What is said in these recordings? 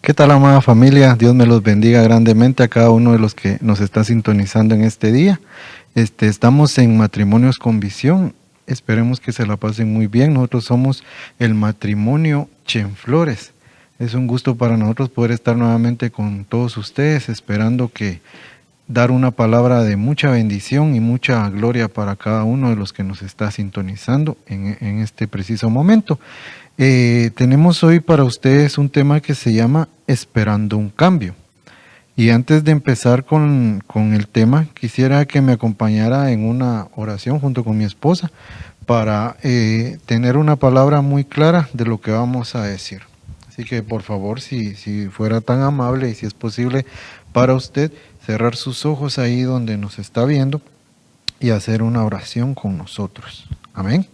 ¿Qué tal, amada familia? Dios me los bendiga grandemente a cada uno de los que nos está sintonizando en este día. Estamos en Matrimonios con Visión. Esperemos que se la pasen muy bien. Nosotros somos el matrimonio Chenflores. Es un gusto para nosotros poder estar nuevamente con todos ustedes, esperando que dar una palabra de mucha bendición y mucha gloria para cada uno de los que nos está sintonizando en este preciso momento. Tenemos hoy para ustedes un tema que se llama Esperando un cambio. Y antes de empezar con el tema, quisiera que me acompañara en una oración junto con mi esposa para tener una palabra muy clara de lo que vamos a decir. Así que por favor, si fuera tan amable y si es posible para usted, cerrar sus ojos ahí donde nos está viendo y hacer una oración con nosotros. Amén.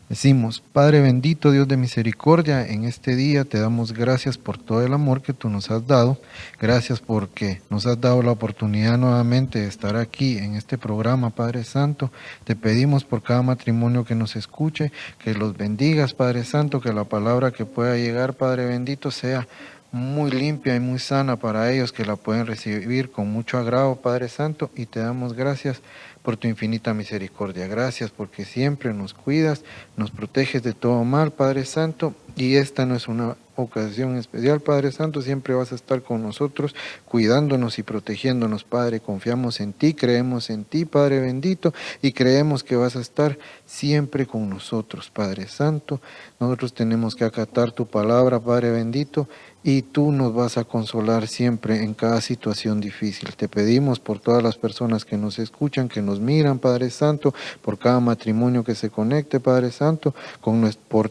Decimos: Padre bendito, Dios de misericordia, en este día te damos gracias por todo el amor que tú nos has dado. Gracias porque nos has dado la oportunidad nuevamente de estar aquí en este programa, Padre Santo. Te pedimos por cada matrimonio que nos escuche, que los bendigas, Padre Santo, que la palabra que pueda llegar, Padre bendito, sea muy limpia y muy sana para ellos, que la pueden recibir con mucho agrado, Padre Santo, y te damos gracias por tu infinita misericordia. Gracias porque siempre nos cuidas, nos proteges de todo mal, Padre Santo, y esta no es una ocasión especial, Padre Santo, siempre vas a estar con nosotros, cuidándonos y protegiéndonos, Padre. Confiamos en ti, creemos en ti, Padre bendito, y creemos que vas a estar siempre con nosotros, Padre Santo. Nosotros tenemos que acatar tu palabra, Padre bendito, y tú nos vas a consolar siempre en cada situación difícil. Te pedimos por todas las personas que nos escuchan, que nos miran, Padre Santo, por cada matrimonio que se conecte, Padre Santo,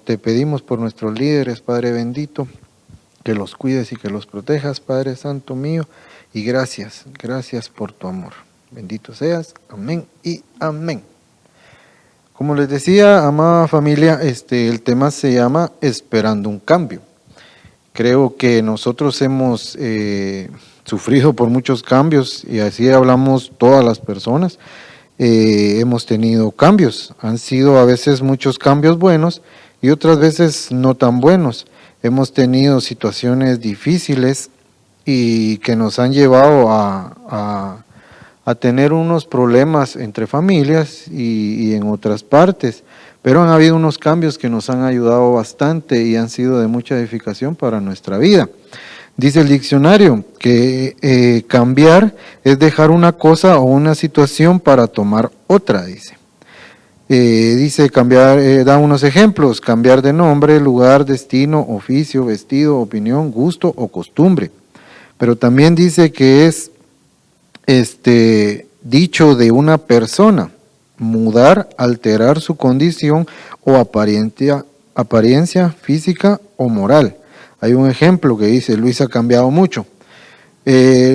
te pedimos por nuestros líderes, Padre bendito, que los cuides y que los protejas, Padre Santo mío, y gracias por tu amor. Bendito seas, amén y amén. Como les decía, amada familia, el tema se llama Esperando un cambio. Creo que nosotros hemos sufrido por muchos cambios, y así hablamos todas las personas. Hemos tenido cambios, han sido a veces muchos cambios buenos y otras veces no tan buenos. Hemos tenido situaciones difíciles y que nos han llevado a tener unos problemas entre familias y en otras partes. Pero han habido unos cambios que nos han ayudado bastante y han sido de mucha edificación para nuestra vida. Dice el diccionario que cambiar es dejar una cosa o una situación para tomar otra, dice. Dice cambiar, da unos ejemplos: cambiar de nombre, lugar, destino, oficio, vestido, opinión, gusto o costumbre. Pero también dice que es dicho de una persona: mudar, alterar su condición o apariencia física o moral. Hay un ejemplo que dice: Luis ha cambiado mucho.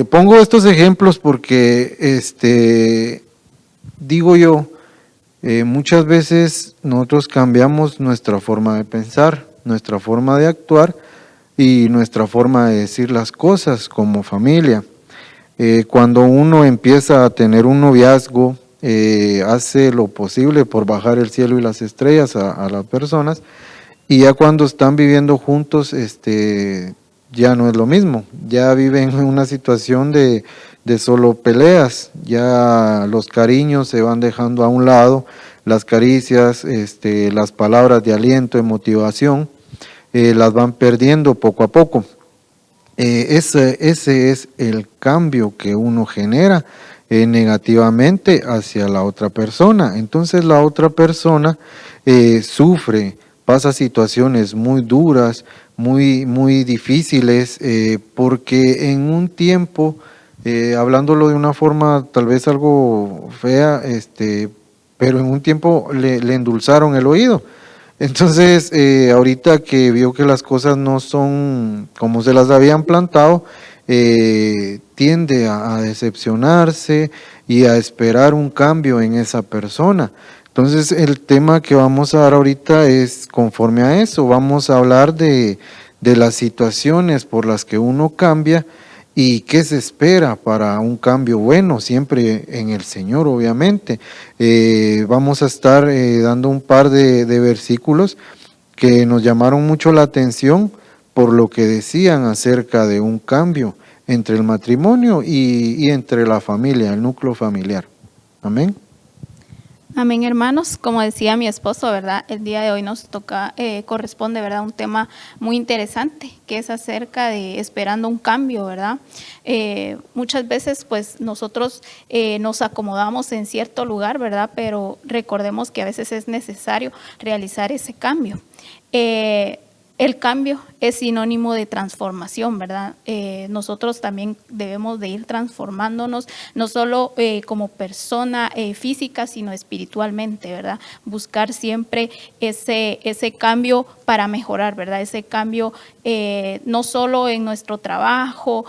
Pongo estos ejemplos porque, digo yo, muchas veces nosotros cambiamos nuestra forma de pensar, nuestra forma de actuar y nuestra forma de decir las cosas como familia. Cuando uno empieza a tener un noviazgo, hace lo posible por bajar el cielo y las estrellas a las personas, y ya cuando están viviendo juntos, ya no es lo mismo. Ya viven en una situación de solo peleas. Ya los cariños se van dejando a un lado, las caricias, las palabras de aliento, de motivación, las van perdiendo poco a poco. Ese es el cambio que uno genera negativamente hacia la otra persona. Entonces la otra persona sufre, pasa situaciones muy duras, muy difíciles, porque en un tiempo, hablándolo de una forma tal vez algo fea, pero en un tiempo le endulzaron el oído. Entonces, ahorita que vio que las cosas no son como se las habían plantado, tiende a decepcionarse y a esperar un cambio en esa persona. Entonces, el tema que vamos a dar ahorita es conforme a eso. Vamos a hablar de las situaciones por las que uno cambia y qué se espera para un cambio bueno, siempre en el Señor, obviamente. Vamos a estar dando un par de versículos que nos llamaron mucho la atención por lo que decían acerca de un cambio entre el matrimonio y entre la familia, el núcleo familiar. Amén. Amén, hermanos. Como decía mi esposo, ¿verdad? El día de hoy nos toca, corresponde, ¿verdad? Un tema muy interesante, que es acerca de esperando un cambio, ¿verdad? Muchas veces, pues, nosotros nos acomodamos en cierto lugar, ¿verdad? Pero recordemos que a veces es necesario realizar ese cambio. El cambio es sinónimo de transformación, ¿verdad? Nosotros también debemos de ir transformándonos, no solo como persona física, sino espiritualmente, ¿verdad? Buscar siempre ese cambio para mejorar, ¿verdad? Ese cambio no solo en nuestro trabajo,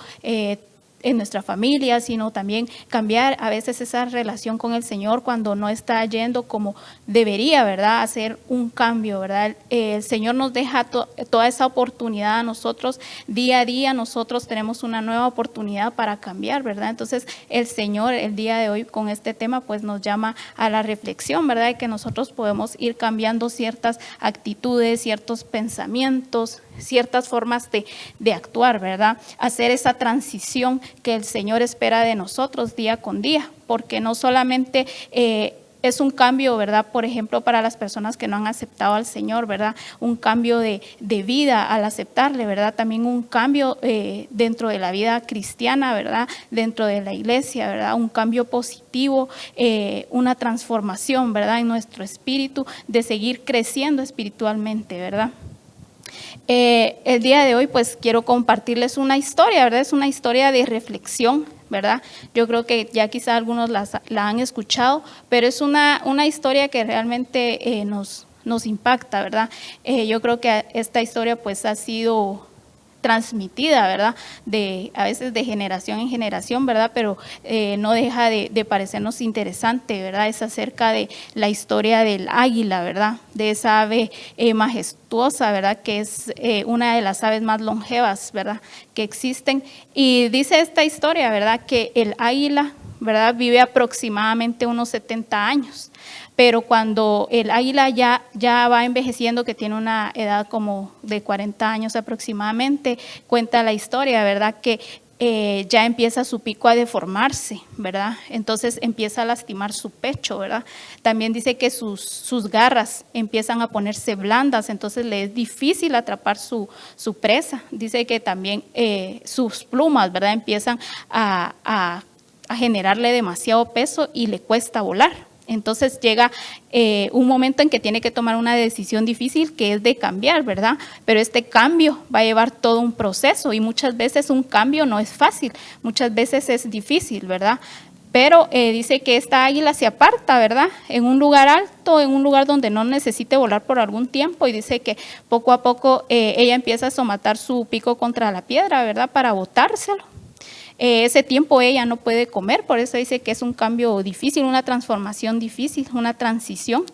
en nuestra familia, sino también cambiar a veces esa relación con el Señor cuando no está yendo como debería, ¿verdad? Hacer un cambio, ¿verdad? El Señor nos deja toda esa oportunidad a nosotros, día a día nosotros tenemos una nueva oportunidad para cambiar, ¿verdad? Entonces el Señor el día de hoy con este tema pues nos llama a la reflexión, ¿verdad? De que nosotros podemos ir cambiando ciertas actitudes, ciertos pensamientos, ciertas formas de actuar, ¿verdad? Hacer esa transición que el Señor espera de nosotros día con día, porque no solamente es un cambio, ¿verdad? Por ejemplo, para las personas que no han aceptado al Señor, ¿verdad? Un cambio de vida al aceptarle, ¿verdad? También un cambio dentro de la vida cristiana, ¿verdad? Dentro de la iglesia, ¿verdad? Un cambio positivo, una transformación, ¿verdad? En nuestro espíritu, de seguir creciendo espiritualmente, ¿verdad? El día de hoy pues quiero compartirles una historia, ¿verdad? Es una historia de reflexión, ¿verdad? Yo creo que ya quizá algunos la han escuchado, pero es una historia que realmente nos impacta, ¿verdad? Yo creo que esta historia pues ha sido transmitida, ¿verdad? A veces de generación en generación, ¿verdad? Pero no deja de parecernos interesante, ¿verdad? Es acerca de la historia del águila, ¿verdad? De esa ave majestuosa, ¿verdad? Que es una de las aves más longevas, ¿verdad? Que existen. Y dice esta historia, ¿verdad? Que el águila, ¿verdad? Vive aproximadamente unos 70 años. Pero cuando el águila ya va envejeciendo, que tiene una edad como de 40 años aproximadamente, cuenta la historia, ¿verdad? Que ya empieza su pico a deformarse, ¿verdad? Entonces empieza a lastimar su pecho, ¿verdad? También dice que sus garras empiezan a ponerse blandas, entonces le es difícil atrapar su presa. Dice que también sus plumas, ¿verdad? Empiezan a generarle demasiado peso y le cuesta volar. Entonces llega un momento en que tiene que tomar una decisión difícil, que es de cambiar, ¿verdad? Pero este cambio va a llevar todo un proceso y muchas veces un cambio no es fácil, muchas veces es difícil, ¿verdad? Pero dice que esta águila se aparta, ¿verdad? En un lugar alto, en un lugar donde no necesite volar por algún tiempo, y dice que poco a poco ella empieza a somatar su pico contra la piedra, ¿verdad? Para botárselo. Ese tiempo ella no puede comer, por eso dice que es un cambio difícil, una transformación difícil, una transición.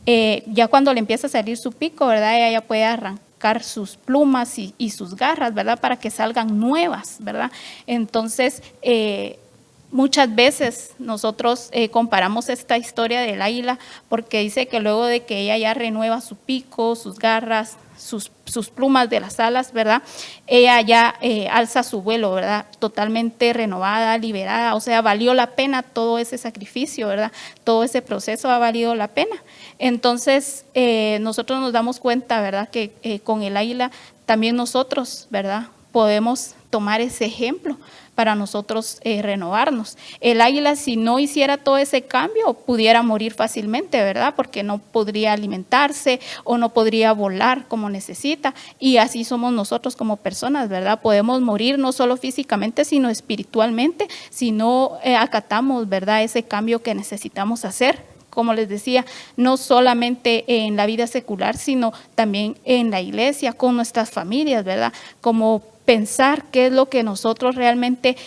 Ya cuando le empieza a salir su pico, ¿verdad? Ella ya puede arrancar sus plumas y sus garras, ¿verdad? Para que salgan nuevas, ¿verdad? Entonces, muchas veces nosotros comparamos esta historia del águila porque dice que luego de que ella ya renueva su pico, sus garras, sus plumas de las alas, ¿verdad? Ella ya alza su vuelo, ¿verdad? Totalmente renovada, liberada, o sea, valió la pena todo ese sacrificio, ¿verdad? Todo ese proceso ha valido la pena. Entonces, nosotros nos damos cuenta, ¿verdad? Que con el águila también nosotros, ¿verdad? Podemos tomar ese ejemplo para nosotros renovarnos. El águila, si no hiciera todo ese cambio, pudiera morir fácilmente, ¿verdad? Porque no podría alimentarse o no podría volar como necesita. Y así somos nosotros como personas, ¿verdad? Podemos morir no solo físicamente, sino espiritualmente, si no acatamos, ¿verdad? Ese cambio que necesitamos hacer. Como les decía, no solamente en la vida secular, sino también en la iglesia, con nuestras familias, ¿verdad? Como pensar qué es lo que nosotros realmente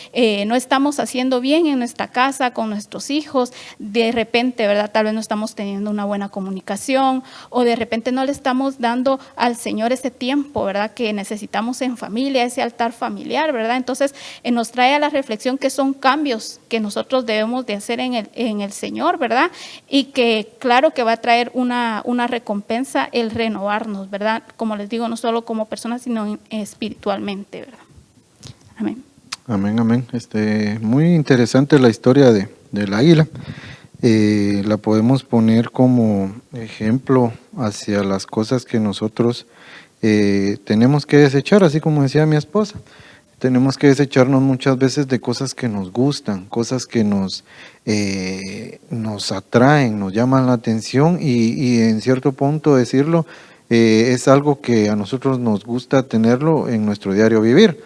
no estamos haciendo bien en nuestra casa, con nuestros hijos. De repente, ¿verdad? Tal vez no estamos teniendo una buena comunicación, o de repente no le estamos dando al Señor ese tiempo, ¿verdad? Que necesitamos en familia, ese altar familiar, ¿verdad? Entonces nos trae a la reflexión que son cambios que nosotros debemos de hacer en el Señor, ¿verdad? Y que claro que va a traer una recompensa el renovarnos, ¿verdad? Como les digo, no solo como personas, sino espiritualmente, ¿verdad? Amén. Amén, amén. Muy interesante la historia del águila. La podemos poner como ejemplo hacia las cosas que nosotros tenemos que desechar, así como decía mi esposa. Tenemos que desecharnos muchas veces de cosas que nos gustan, cosas que nos atraen, nos llaman la atención y en cierto punto decirlo, es algo que a nosotros nos gusta tenerlo en nuestro diario vivir.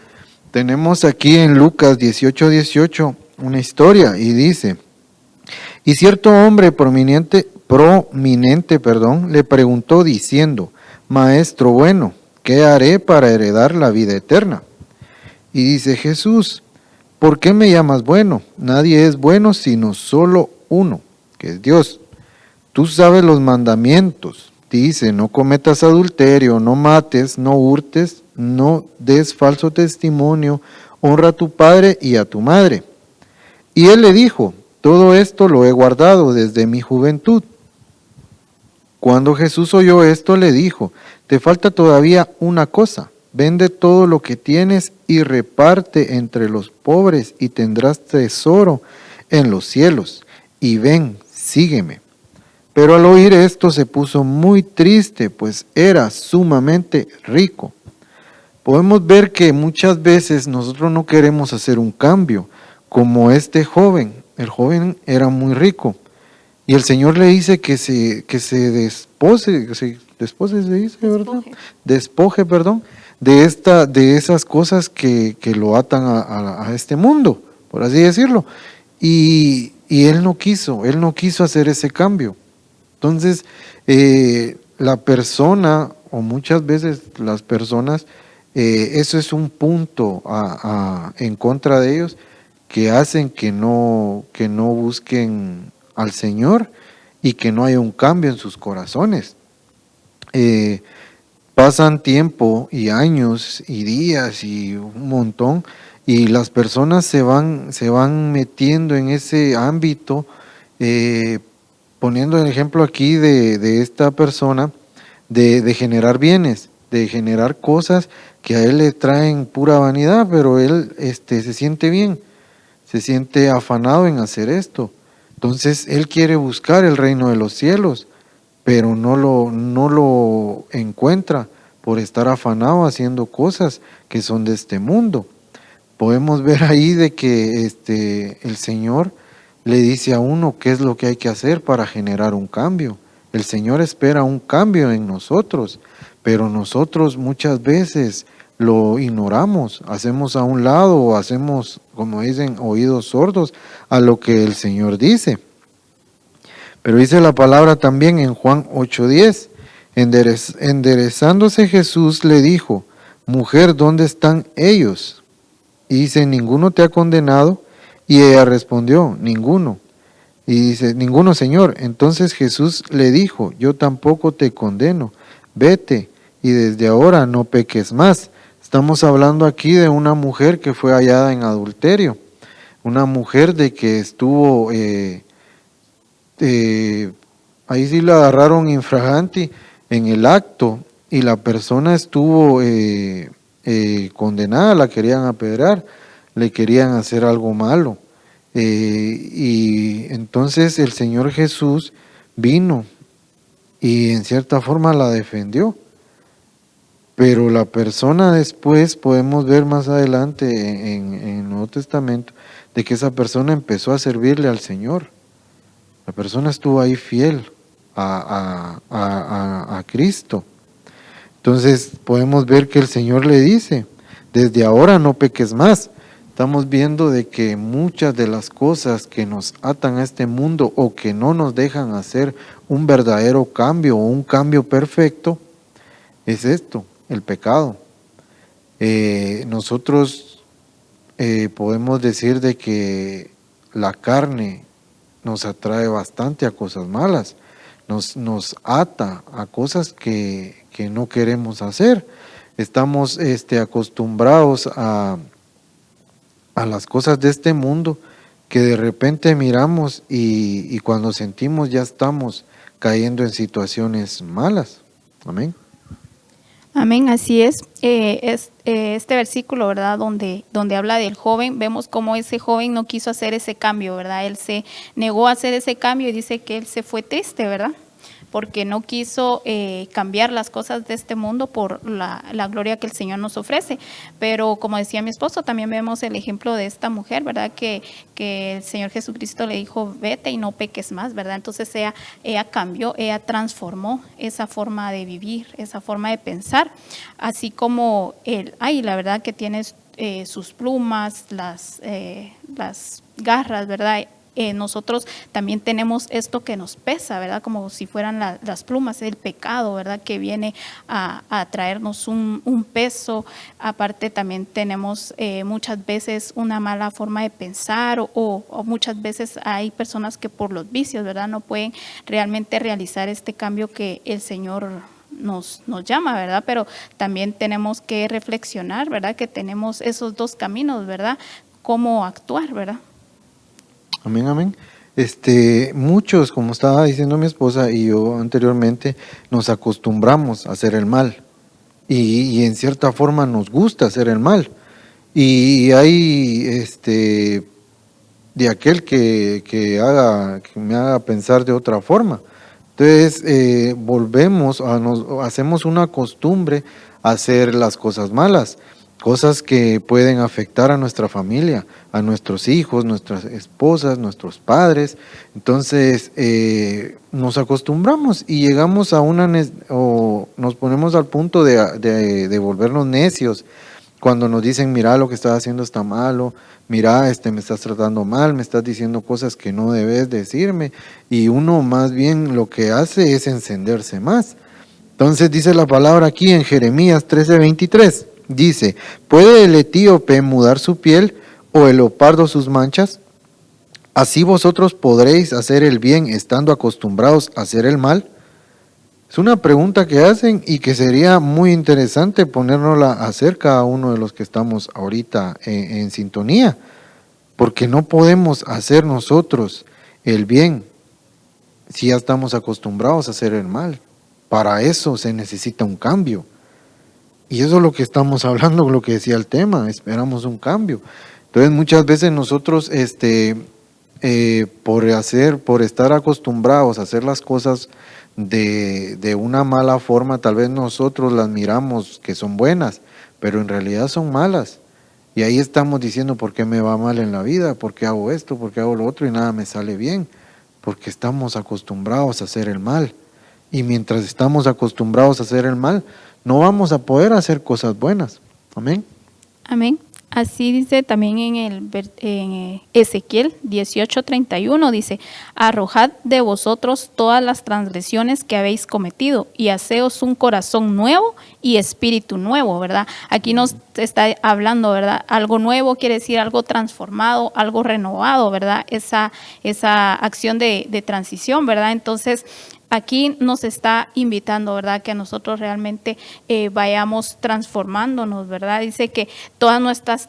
Tenemos aquí en Lucas 18:18 una historia y dice: y cierto hombre prominente, le preguntó diciendo: Maestro bueno, ¿qué haré para heredar la vida eterna? Y dice Jesús: ¿por qué me llamas bueno? Nadie es bueno sino solo uno, que es Dios. Tú sabes los mandamientos. Dice: no cometas adulterio, no mates, no hurtes, no des falso testimonio, honra a tu padre y a tu madre. Y él le dijo: todo esto lo he guardado desde mi juventud. Cuando Jesús oyó esto, le dijo: te falta todavía una cosa. Vende todo lo que tienes y reparte entre los pobres y tendrás tesoro en los cielos. Y ven, sígueme. Pero al oír esto se puso muy triste, pues era sumamente rico. Podemos ver que muchas veces nosotros no queremos hacer un cambio, como este joven. El joven era muy rico y el Señor le dice que se despoje, despoje, de esas cosas que lo atan a este mundo, por así decirlo. Y él no quiso hacer ese cambio. Entonces, la persona, o muchas veces las personas, eso es un punto en contra de ellos, que hacen que no busquen al Señor y que no haya un cambio en sus corazones. Pasan tiempo y años y días y un montón, y las personas se van metiendo en ese ámbito, poniendo el ejemplo aquí de esta persona, de generar bienes, de generar cosas que a él le traen pura vanidad, pero él se siente bien, se siente afanado en hacer esto. Entonces él quiere buscar el reino de los cielos, pero no lo encuentra por estar afanado haciendo cosas que son de este mundo. Podemos ver ahí de que el Señor le dice a uno qué es lo que hay que hacer para generar un cambio. El Señor espera un cambio en nosotros, pero nosotros muchas veces lo ignoramos, hacemos a un lado o hacemos, como dicen, oídos sordos a lo que el Señor dice. Pero dice la palabra también en Juan 8:10, enderezándose Jesús le dijo: mujer, ¿dónde están ellos? Y dice: ninguno te ha condenado. Y ella respondió: ninguno. Y dice: ninguno, Señor. Entonces Jesús le dijo: yo tampoco te condeno, vete y desde ahora no peques más. Estamos hablando aquí de una mujer que fue hallada en adulterio, una mujer de que estuvo, ahí sí la agarraron infraganti en el acto, y la persona estuvo condenada, la querían apedrear, le querían hacer algo malo. Y entonces el Señor Jesús vino y en cierta forma la defendió. Pero la persona después, podemos ver más adelante en el Nuevo Testamento, de que esa persona empezó a servirle al Señor. La persona estuvo ahí fiel a Cristo. Entonces podemos ver que el Señor le dice: desde ahora no peques más. Estamos viendo de que muchas de las cosas que nos atan a este mundo o que no nos dejan hacer un verdadero cambio o un cambio perfecto, es esto, el pecado. Nosotros podemos decir de que la carne nos atrae bastante a cosas malas, nos ata a cosas que no queremos hacer. Estamos acostumbrados a las cosas de este mundo que de repente miramos y cuando sentimos ya estamos cayendo en situaciones malas. Amén. Amén, así es. Este versículo, ¿verdad? Donde habla del joven, vemos cómo ese joven no quiso hacer ese cambio, ¿verdad? Él se negó a hacer ese cambio y dice que él se fue triste, ¿verdad? Porque no quiso cambiar las cosas de este mundo por la gloria que el Señor nos ofrece. Pero como decía mi esposo, también vemos el ejemplo de esta mujer, ¿verdad? Que el Señor Jesucristo le dijo, vete y no peques más, ¿verdad? Entonces ella cambió, ella transformó esa forma de vivir, esa forma de pensar, así como la verdad que tiene sus plumas, las garras, ¿verdad? Nosotros también tenemos esto que nos pesa, ¿verdad? Como si fueran las plumas, el pecado, ¿verdad? Que viene a traernos un peso. Aparte también tenemos muchas veces una mala forma de pensar o muchas veces hay personas que por los vicios, ¿verdad? No pueden realmente realizar este cambio que el Señor nos llama, ¿verdad? Pero también tenemos que reflexionar, ¿verdad? Que tenemos esos dos caminos, ¿verdad? Cómo actuar, ¿verdad? Amén, amén. Muchos, como estaba diciendo mi esposa y yo anteriormente, nos acostumbramos a hacer el mal y en cierta forma nos gusta hacer el mal. Y hay de aquel que me haga pensar de otra forma. Entonces hacemos una costumbre a hacer las cosas malas, cosas que pueden afectar a nuestra familia, a nuestros hijos, nuestras esposas, nuestros padres. Entonces nos acostumbramos y llegamos a o nos ponemos al punto de volvernos necios cuando nos dicen, mira, lo que estás haciendo está malo, mira, me estás tratando mal, me estás diciendo cosas que no debes decirme, y uno más bien lo que hace es encenderse más. Entonces dice la palabra aquí en Jeremías 13:23, dice, ¿puede el etíope mudar su piel o el leopardo sus manchas? ¿Así vosotros podréis hacer el bien estando acostumbrados a hacer el mal? Es una pregunta que hacen y que sería muy interesante ponérnosla a hacer cada uno de los que estamos ahorita en sintonía, porque no podemos hacer nosotros el bien si ya estamos acostumbrados a hacer el mal. Para eso se necesita un cambio. Y eso es lo que estamos hablando, lo que decía el tema, esperamos un cambio. Entonces muchas veces nosotros por estar acostumbrados a hacer las cosas de una mala forma, tal vez nosotros las miramos que son buenas, pero en realidad son malas. Y ahí estamos diciendo, ¿por qué me va mal en la vida? ¿Por qué hago esto? ¿Por qué hago lo otro? Y nada me sale bien. Porque estamos acostumbrados a hacer el mal. Y mientras estamos acostumbrados a hacer el mal, no vamos a poder hacer cosas buenas. Amén. Amén. Así dice también en Ezequiel 18:31, dice, arrojad de vosotros todas las transgresiones que habéis cometido y haceos un corazón nuevo y espíritu nuevo, ¿verdad? Aquí nos está hablando, ¿verdad? Algo nuevo quiere decir algo transformado, algo renovado, ¿verdad? Esa acción de transición, ¿verdad? Entonces, aquí nos está invitando, ¿verdad? Que nosotros realmente vayamos transformándonos, ¿verdad? Dice que todas nuestras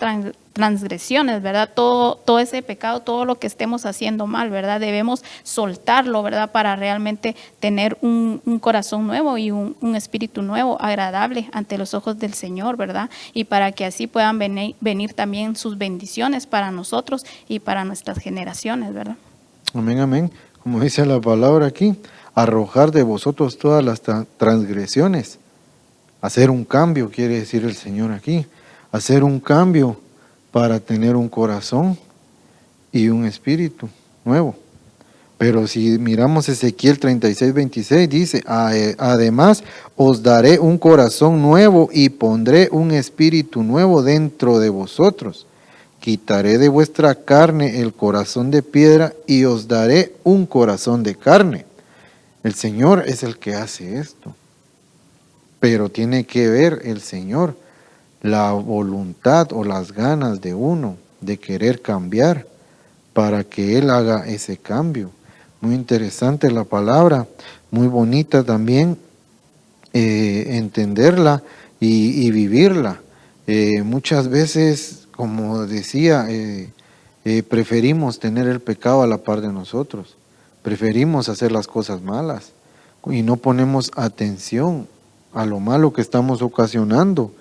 transgresiones, ¿verdad? Todo ese pecado, todo lo que estemos haciendo mal, ¿verdad? Debemos soltarlo, ¿verdad? Para realmente tener un corazón nuevo y un espíritu nuevo, agradable ante los ojos del Señor, ¿verdad? Y para que así puedan venir también sus bendiciones para nosotros y para nuestras generaciones, ¿verdad? Amén, amén. Como dice la palabra aquí, arrojar de vosotros todas las transgresiones. Hacer un cambio, quiere decir el Señor aquí. Hacer un cambio para tener un corazón y un espíritu nuevo. Pero si miramos Ezequiel 36:26, dice, además os daré un corazón nuevo y pondré un espíritu nuevo dentro de vosotros. Quitaré de vuestra carne el corazón de piedra y os daré un corazón de carne. El Señor es el que hace esto. Pero tiene que ver el Señor la voluntad o las ganas de uno de querer cambiar para que Él haga ese cambio. Muy interesante la palabra, muy bonita también entenderla y vivirla. Muchas veces, como decía, preferimos tener el pecado a la par de nosotros, preferimos hacer las cosas malas y no ponemos atención a lo malo que estamos ocasionando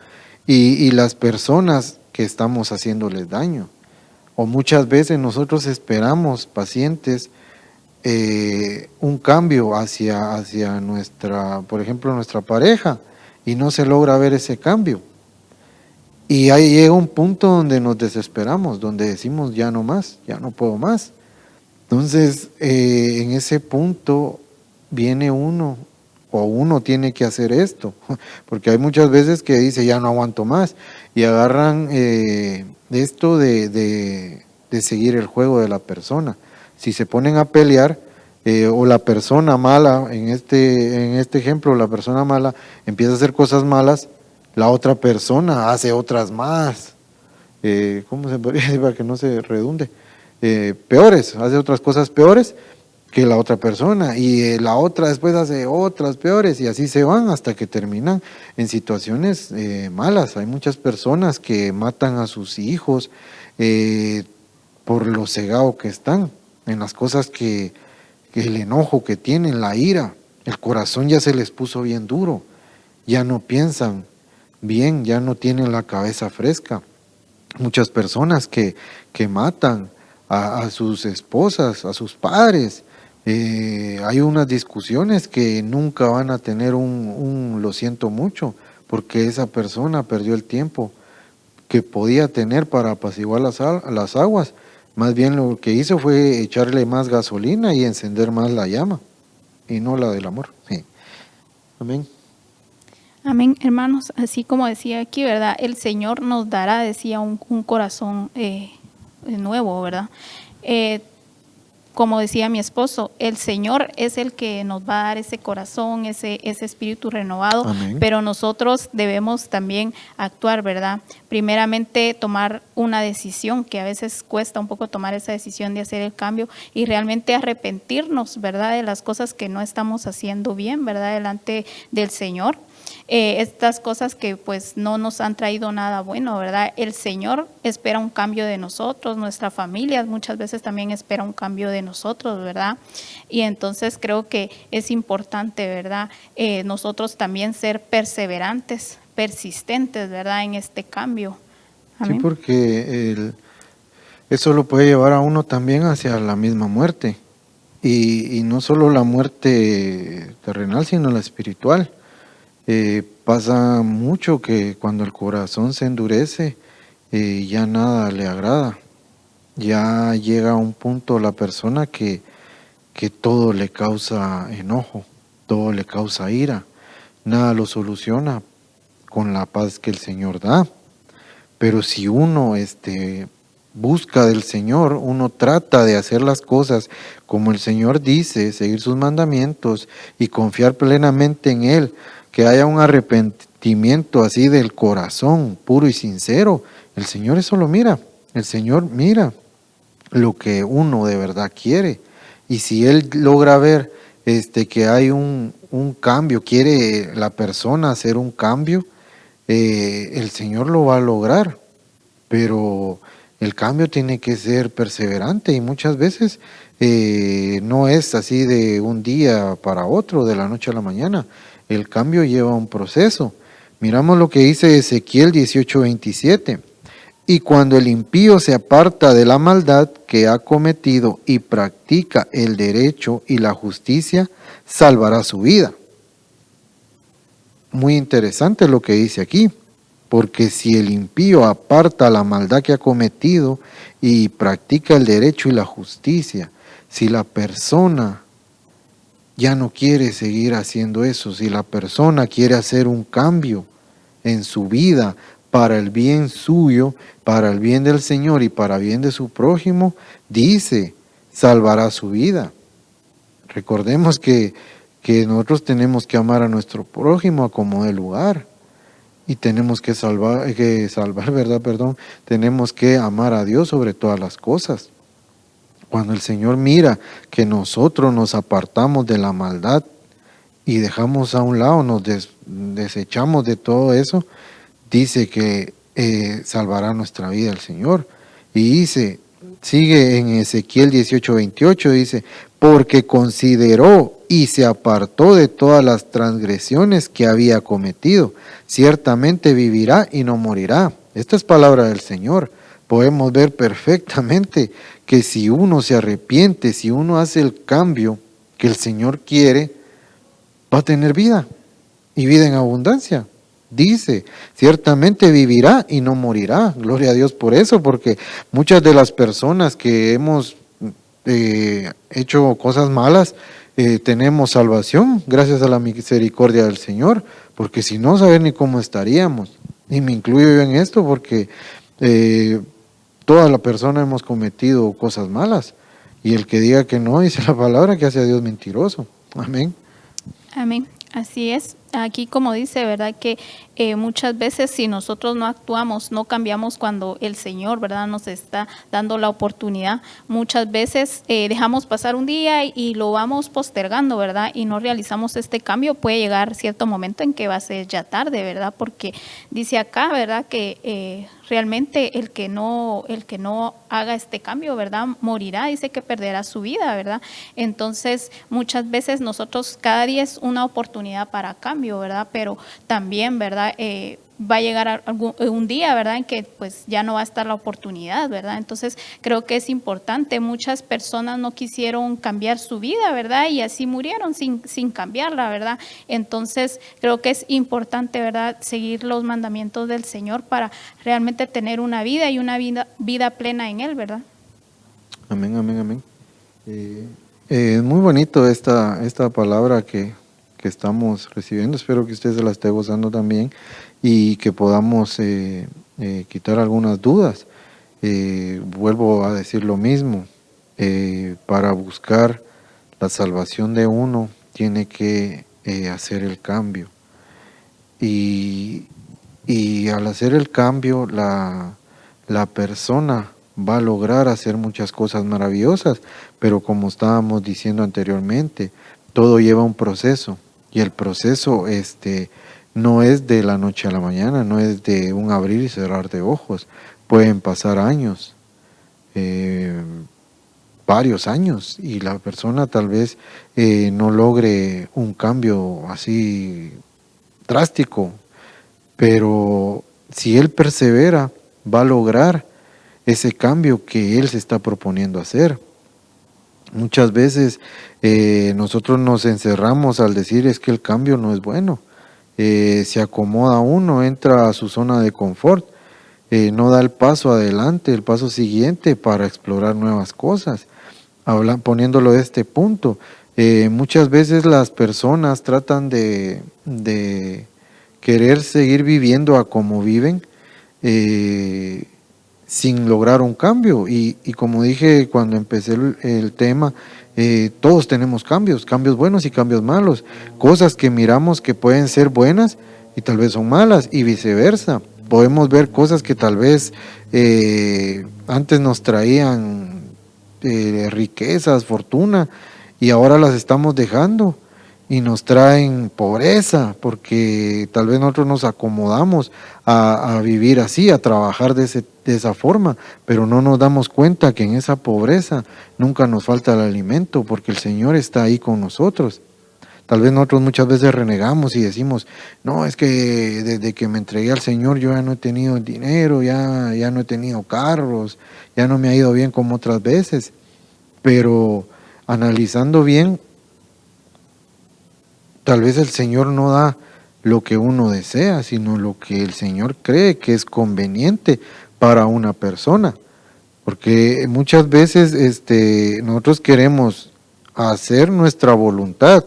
y las personas que estamos haciéndoles daño. O muchas veces nosotros esperamos, pacientes, un cambio hacia nuestra, por ejemplo, nuestra pareja, y no se logra ver ese cambio. Y ahí llega un punto donde nos desesperamos, donde decimos ya no más, ya no puedo más. Entonces, en ese punto viene uno, o uno tiene que hacer esto, porque hay muchas veces que dice ya no aguanto más, y agarran esto de seguir el juego de la persona. Si se ponen a pelear, o la persona mala, en este ejemplo, la persona mala empieza a hacer cosas malas, la otra persona hace otras más. ¿Cómo se podría decir para que no se redunde? Peores, hace otras cosas peores que la otra persona, y la otra después hace otras peores, y así se van hasta que terminan en situaciones malas. Hay muchas personas que matan a sus hijos por lo cegado que están en las cosas que el enojo que tienen, la ira, el corazón ya se les puso bien duro, ya no piensan bien, ya no tienen la cabeza fresca. Muchas personas que matan a sus esposas, a sus padres. Hay unas discusiones que nunca van a tener un lo siento mucho, porque esa persona perdió el tiempo que podía tener para apaciguar las aguas. Más bien lo que hizo fue echarle más gasolina y encender más la llama, y no la del amor. Sí. Amén. Amén, hermanos. Así como decía aquí, ¿verdad? El Señor nos dará, decía, un corazón nuevo, ¿verdad? Como decía mi esposo, el Señor es el que nos va a dar ese corazón, ese espíritu renovado. Amén. Pero nosotros debemos también actuar, ¿verdad? Primeramente tomar una decisión, que a veces cuesta un poco tomar esa decisión de hacer el cambio y realmente arrepentirnos, ¿verdad? De las cosas que no estamos haciendo bien, ¿verdad? Delante del Señor. Estas cosas que pues no nos han traído nada bueno, ¿verdad? El Señor espera un cambio de nosotros, nuestra familia muchas veces también espera un cambio de nosotros, ¿verdad? Y entonces creo que es importante, ¿verdad? Nosotros también ser perseverantes, persistentes, ¿verdad? En este cambio. Amén. Sí, porque eso lo puede llevar a uno también hacia la misma muerte. Y no solo la muerte terrenal, sino la espiritual. Pasa mucho que cuando el corazón se endurece, ya nada le agrada. Ya llega a un punto la persona que todo le causa enojo, todo le causa ira. Nada lo soluciona con la paz que el Señor da. Pero si uno busca del Señor, uno trata de hacer las cosas como el Señor dice, seguir sus mandamientos y confiar plenamente en Él, que haya un arrepentimiento así del corazón, puro y sincero. El Señor eso lo mira. El Señor mira lo que uno de verdad quiere. Y si Él logra ver que hay un cambio, quiere la persona hacer un cambio, el Señor lo va a lograr. Pero el cambio tiene que ser perseverante y muchas veces no es así de un día para otro, de la noche a la mañana. El cambio lleva un proceso. Miramos lo que dice Ezequiel 18:27. Y cuando el impío se aparta de la maldad que ha cometido y practica el derecho y la justicia, salvará su vida. Muy interesante lo que dice aquí, porque si el impío aparta la maldad que ha cometido y practica el derecho y la justicia, si la persona ya no quiere seguir haciendo eso, si la persona quiere hacer un cambio en su vida para el bien suyo, para el bien del Señor y para el bien de su prójimo, dice, salvará su vida. Recordemos que nosotros tenemos que amar a nuestro prójimo a como dé lugar. y tenemos que salvar, ¿verdad? Perdón, tenemos que amar a Dios sobre todas las cosas. Cuando el Señor mira que nosotros nos apartamos de la maldad y dejamos a un lado, desechamos de todo eso, dice que salvará nuestra vida el Señor. Y dice, sigue en Ezequiel 18:28, dice, porque consideró y se apartó de todas las transgresiones que había cometido, ciertamente vivirá y no morirá. Esta es palabra del Señor. Podemos ver perfectamente que si uno se arrepiente, si uno hace el cambio que el Señor quiere, va a tener vida y vida en abundancia. Dice, ciertamente vivirá y no morirá. Gloria a Dios por eso, porque muchas de las personas que hemos hecho cosas malas, tenemos salvación gracias a la misericordia del Señor, porque si no, saber ni cómo estaríamos. Y me incluyo yo en esto porque toda la persona hemos cometido cosas malas. Y el que diga que no, dice la palabra, que hace a Dios mentiroso. Amén. Amén. Así es. Aquí como dice, ¿verdad? Que muchas veces si nosotros no actuamos, no cambiamos cuando el Señor, ¿verdad? Nos está dando la oportunidad. Muchas veces dejamos pasar un día y lo vamos postergando, ¿verdad? Y no realizamos este cambio. Puede llegar cierto momento en que va a ser ya tarde, ¿verdad? Porque dice acá, ¿verdad? Que realmente el que no haga este cambio, ¿verdad? Morirá, dice que perderá su vida, ¿verdad? Entonces, muchas veces nosotros cada día es una oportunidad para cambio, ¿verdad? Pero también, ¿verdad? Va a llegar un día, ¿verdad? En que pues ya no va a estar la oportunidad, ¿verdad? Entonces creo que es importante. Muchas personas no quisieron cambiar su vida, ¿verdad? Y así murieron sin cambiarla, ¿verdad? Entonces creo que es importante, ¿verdad? Seguir los mandamientos del Señor para realmente tener una vida y una vida plena en Él, ¿verdad? Amén, amén, amén. Es muy bonito esta palabra que estamos recibiendo. Espero que usted se la esté gozando también y que podamos quitar algunas dudas. Vuelvo a decir lo mismo. Para buscar la salvación de uno, tiene que hacer el cambio. Y al hacer el cambio, la persona va a lograr hacer muchas cosas maravillosas, pero como estábamos diciendo anteriormente, todo lleva un proceso. Y el proceso no es de la noche a la mañana, no es de un abrir y cerrar de ojos. Pueden pasar años, varios años, y la persona tal vez no logre un cambio así drástico, pero si él persevera, va a lograr ese cambio que él se está proponiendo hacer. Muchas veces nosotros nos encerramos al decir es que el cambio no es bueno. Se acomoda uno, entra a su zona de confort, no da el paso adelante, el paso siguiente para explorar nuevas cosas. Poniéndolo de este punto, muchas veces las personas tratan de querer seguir viviendo a como viven, sin lograr un cambio. Y como dije cuando empecé el tema, todos tenemos cambios buenos y cambios malos, cosas que miramos que pueden ser buenas y tal vez son malas, y viceversa. Podemos ver cosas que tal vez antes nos traían riquezas, fortuna, y ahora las estamos dejando y nos traen pobreza, porque tal vez nosotros nos acomodamos a vivir así, a trabajar de esa forma, pero no nos damos cuenta que en esa pobreza nunca nos falta el alimento, porque el Señor está ahí con nosotros. Tal vez nosotros muchas veces renegamos y decimos, no, es que desde que me entregué al Señor yo ya no he tenido dinero, ya no he tenido carros, ya no me ha ido bien como otras veces. Pero analizando bien, tal vez el Señor no da lo que uno desea, sino lo que el Señor cree que es conveniente para una persona. Porque muchas veces nosotros queremos hacer nuestra voluntad.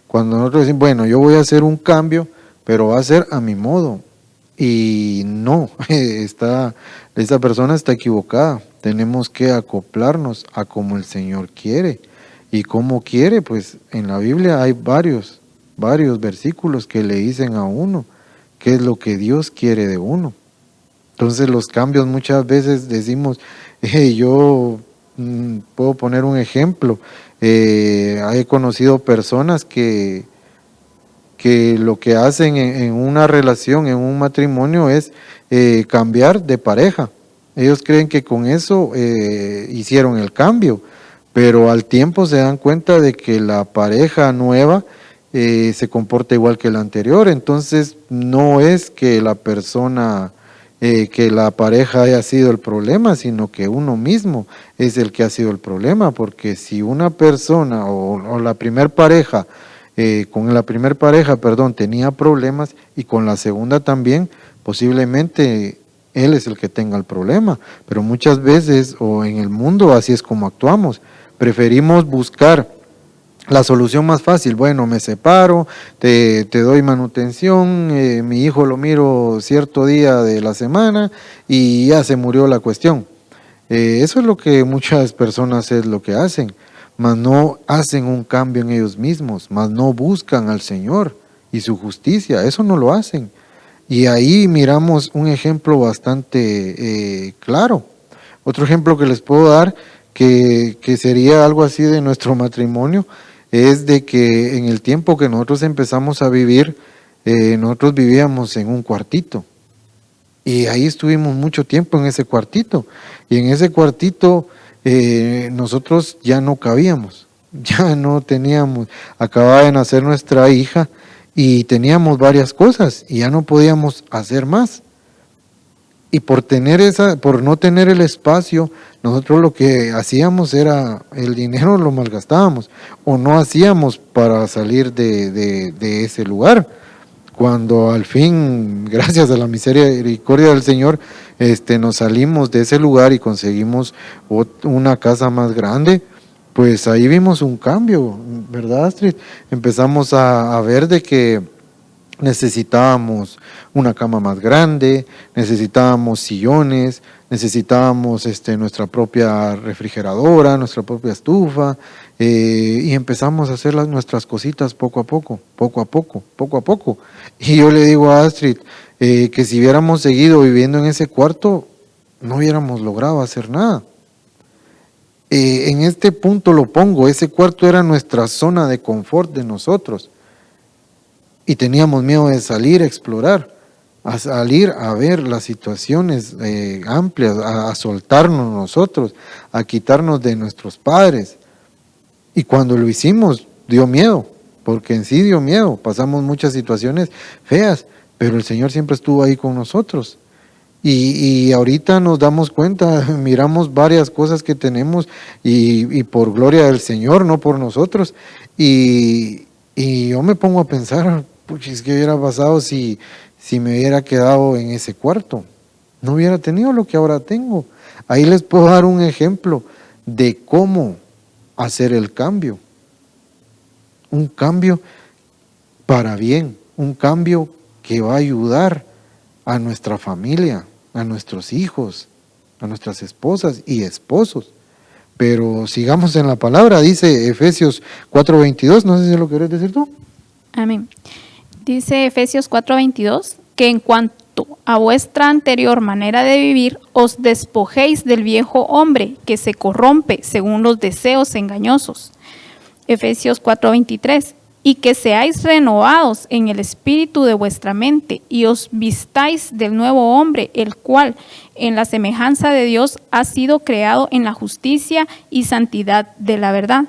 Cuando nosotros decimos, bueno, yo voy a hacer un cambio, pero va a ser a mi modo. Y no, esa persona está equivocada. Tenemos que acoplarnos a como el Señor quiere. Y como quiere, pues en la Biblia hay varios versículos que le dicen a uno qué es lo que Dios quiere de uno. Entonces los cambios muchas veces decimos, yo puedo poner un ejemplo, he conocido personas que lo que hacen en una relación, en un matrimonio, es cambiar de pareja. Ellos creen que con eso hicieron el cambio, pero al tiempo se dan cuenta de que la pareja nueva se comporta igual que la anterior. Entonces no es que la persona, que la pareja haya sido el problema, sino que uno mismo es el que ha sido el problema, porque si una persona o la primer pareja, con la primera pareja, tenía problemas, y con la segunda también, posiblemente él es el que tenga el problema. Pero muchas veces, o en el mundo, así es como actuamos. Preferimos buscar la solución más fácil. Bueno, me separo, te doy manutención, mi hijo lo miro cierto día de la semana y ya se murió la cuestión. Eso es lo que muchas personas es lo que hacen, mas no hacen un cambio en ellos mismos, mas no buscan al Señor y su justicia. Eso no lo hacen. Y ahí miramos un ejemplo bastante claro. Otro ejemplo que les puedo dar, que sería algo así de nuestro matrimonio, es de que en el tiempo que nosotros empezamos a vivir, nosotros vivíamos en un cuartito. Y ahí estuvimos mucho tiempo en ese cuartito. Y en ese cuartito nosotros ya no cabíamos, ya no teníamos, acababa de nacer nuestra hija y teníamos varias cosas y ya no podíamos hacer más. Y por no tener el espacio, nosotros lo que hacíamos era, el dinero lo malgastábamos o no hacíamos para salir de ese lugar. Cuando al fin, gracias a la misericordia del Señor, nos salimos de ese lugar y conseguimos una casa más grande, pues ahí vimos un cambio, ¿verdad, Astrid? Empezamos a ver de que necesitábamos una cama más grande, necesitábamos sillones, necesitábamos nuestra propia refrigeradora, nuestra propia estufa, y empezamos a hacer nuestras cositas poco a poco. Y yo le digo a Astrid que si hubiéramos seguido viviendo en ese cuarto, no hubiéramos logrado hacer nada. En este punto lo pongo, ese cuarto era nuestra zona de confort de nosotros. Y teníamos miedo de salir a explorar, a salir a ver las situaciones amplias, a soltarnos nosotros, a quitarnos de nuestros padres. Y cuando lo hicimos, dio miedo, porque en sí dio miedo. Pasamos muchas situaciones feas, pero el Señor siempre estuvo ahí con nosotros. Y ahorita nos damos cuenta, miramos varias cosas que tenemos y por gloria del Señor, no por nosotros. Y yo me pongo a pensar, puchis, ¿qué hubiera pasado si me hubiera quedado en ese cuarto? No hubiera tenido lo que ahora tengo. Ahí les puedo dar un ejemplo de cómo hacer el cambio. Un cambio para bien, un cambio que va a ayudar a nuestra familia, a nuestros hijos, a nuestras esposas y esposos. Pero sigamos en la palabra, dice Efesios 4:22, no sé si lo querés decir tú. Amén. Dice Efesios 4:22, que en cuanto a vuestra anterior manera de vivir, os despojéis del viejo hombre que se corrompe según los deseos engañosos. Efesios 4:23, y que seáis renovados en el espíritu de vuestra mente y os vistáis del nuevo hombre, el cual en la semejanza de Dios ha sido creado en la justicia y santidad de la verdad.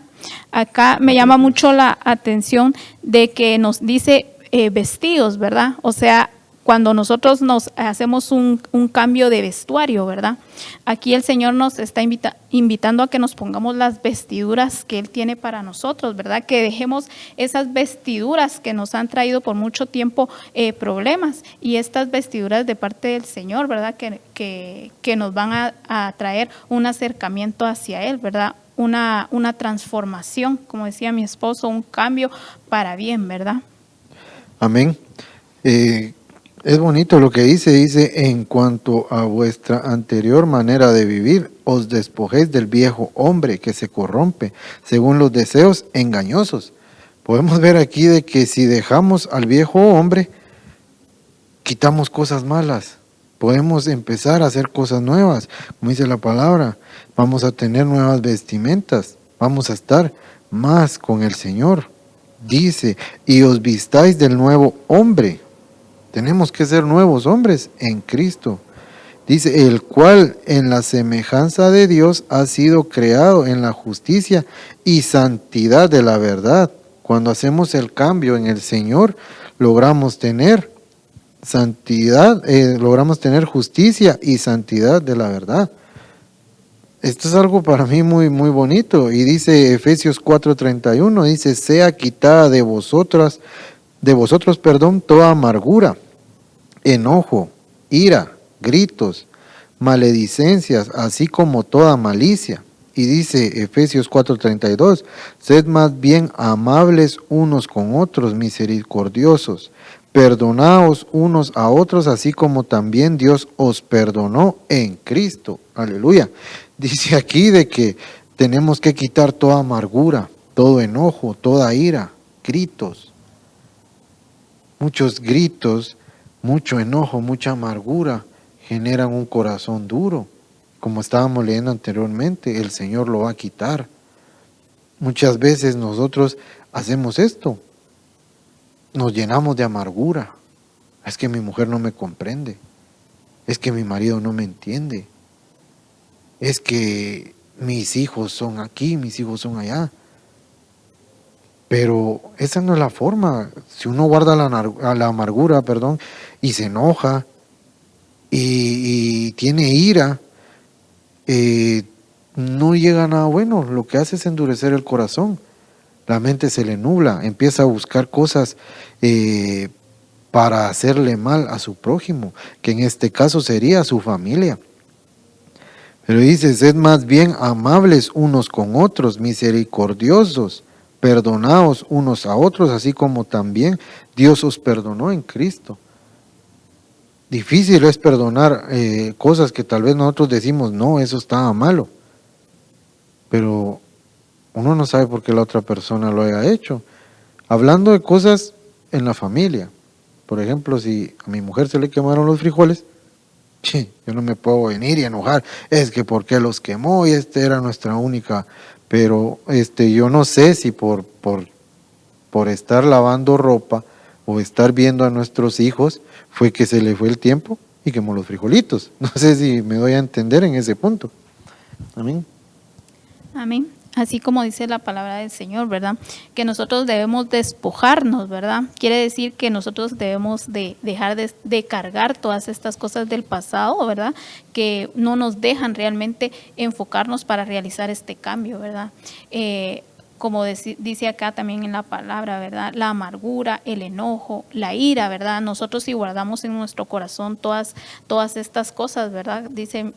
Acá me llama mucho la atención de que nos dice vestidos, ¿verdad? O sea, cuando nosotros nos hacemos un cambio de vestuario, ¿verdad? Aquí el Señor nos está invitando a que nos pongamos las vestiduras que Él tiene para nosotros, ¿verdad? Que dejemos esas vestiduras que nos han traído por mucho tiempo problemas, y estas vestiduras de parte del Señor, ¿verdad? Que nos van a traer un acercamiento hacia Él, ¿verdad? Una transformación, como decía mi esposo, un cambio para bien, ¿verdad? Amén. Es bonito lo que dice, en cuanto a vuestra anterior manera de vivir, os despojéis del viejo hombre que se corrompe según los deseos engañosos. Podemos ver aquí de que si dejamos al viejo hombre, quitamos cosas malas. Podemos empezar a hacer cosas nuevas, como dice la palabra. Vamos a tener nuevas vestimentas. Vamos a estar más con el Señor. Dice, y os vistáis del nuevo hombre. Tenemos que ser nuevos hombres en Cristo. Dice, el cual en la semejanza de Dios ha sido creado en la justicia y santidad de la verdad. Cuando hacemos el cambio en el Señor, logramos tener santidad, logramos tener justicia y santidad de la verdad. Esto es algo para mí muy, muy bonito. Y dice Efesios 4:31, dice, sea quitada de vosotros, toda amargura, enojo, ira, gritos, maledicencias, así como toda malicia. Y dice Efesios 4:32, sed más bien amables unos con otros, misericordiosos, perdonaos unos a otros, así como también Dios os perdonó en Cristo. Aleluya. Dice aquí de que tenemos que quitar toda amargura, todo enojo, toda ira, gritos. Muchos gritos, mucho enojo, mucha amargura generan un corazón duro. Como estábamos leyendo anteriormente, el Señor lo va a quitar. Muchas veces nosotros hacemos esto. Nos llenamos de amargura. Es que mi mujer no me comprende. Es que mi marido no me entiende. Es que mis hijos son aquí, mis hijos son allá. Pero esa no es la forma. Si uno guarda la amargura, y se enoja y tiene ira, no llega a nada bueno. Lo que hace es endurecer el corazón. La mente se le nubla, empieza a buscar cosas para hacerle mal a su prójimo, que en este caso sería a su familia. Pero dice, sed más bien amables unos con otros, misericordiosos, perdonaos unos a otros, así como también Dios os perdonó en Cristo. Difícil es perdonar cosas que tal vez nosotros decimos, no, eso estaba malo. Pero uno no sabe por qué la otra persona lo haya hecho. Hablando de cosas en la familia. Por ejemplo, si a mi mujer se le quemaron los frijoles, yo no me puedo venir y enojar. Es que por qué los quemó y era nuestra única. Pero yo no sé si por estar lavando ropa o estar viendo a nuestros hijos fue que se le fue el tiempo y quemó los frijolitos. No sé si me doy a entender en ese punto. Amén. Amén. Así como dice la palabra del Señor, ¿verdad? Que nosotros debemos despojarnos, ¿verdad? Quiere decir que nosotros debemos de dejar de cargar todas estas cosas del pasado, ¿verdad? Que no nos dejan realmente enfocarnos para realizar este cambio, ¿verdad? Como dice acá también en la palabra, ¿verdad? La amargura, el enojo, la ira, ¿verdad? Nosotros si guardamos en nuestro corazón todas estas cosas, ¿verdad?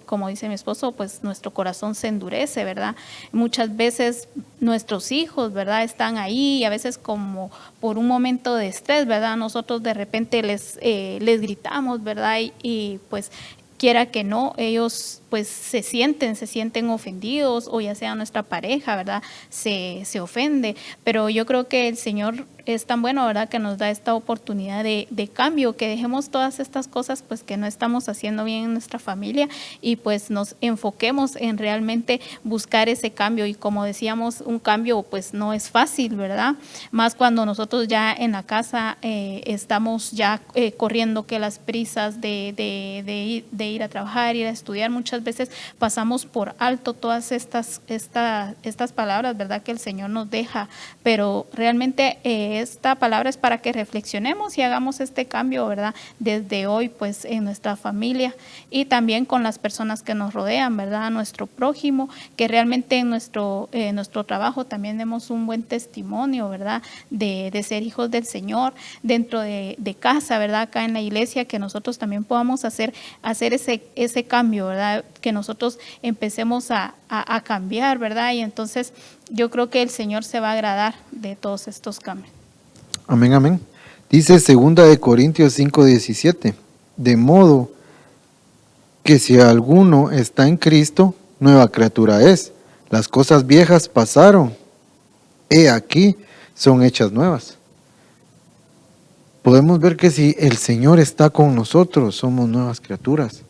Como dice mi esposo, pues nuestro corazón se endurece, ¿verdad? Muchas veces nuestros hijos, ¿verdad? Están ahí y a veces como por un momento de estrés, ¿verdad? Nosotros de repente les gritamos, ¿verdad? Y pues quiera que no, ellos pues se sienten ofendidos, o ya sea nuestra pareja, ¿verdad? Se ofende, pero yo creo que el Señor es tan bueno, ¿verdad? Que nos da esta oportunidad de cambio, que dejemos todas estas cosas pues que no estamos haciendo bien en nuestra familia y pues nos enfoquemos en realmente buscar ese cambio. Y como decíamos, un cambio pues no es fácil, ¿verdad? Más cuando nosotros ya en la casa estamos ya corriendo que las prisas de ir a trabajar, ir a estudiar. Muchas veces pasamos por alto todas estas palabras, ¿verdad? Que el Señor nos deja, pero realmente esta palabra es para que reflexionemos y hagamos este cambio, ¿verdad? Desde hoy, pues en nuestra familia y también con las personas que nos rodean, ¿verdad? Nuestro prójimo, que realmente en nuestro trabajo también demos un buen testimonio, ¿verdad? De ser hijos del Señor dentro de casa, ¿verdad? Acá en la iglesia, que nosotros también podamos hacer ese cambio, ¿verdad? Que nosotros empecemos a cambiar, ¿verdad? Y entonces yo creo que el Señor se va a agradar de todos estos cambios. Amén, amén. Dice 2 Corintios 5:17, de modo que si alguno está en Cristo, nueva criatura es. Las cosas viejas pasaron, he aquí, son hechas nuevas. podemos ver que si el Señor está con nosotros, somos nuevas criaturas.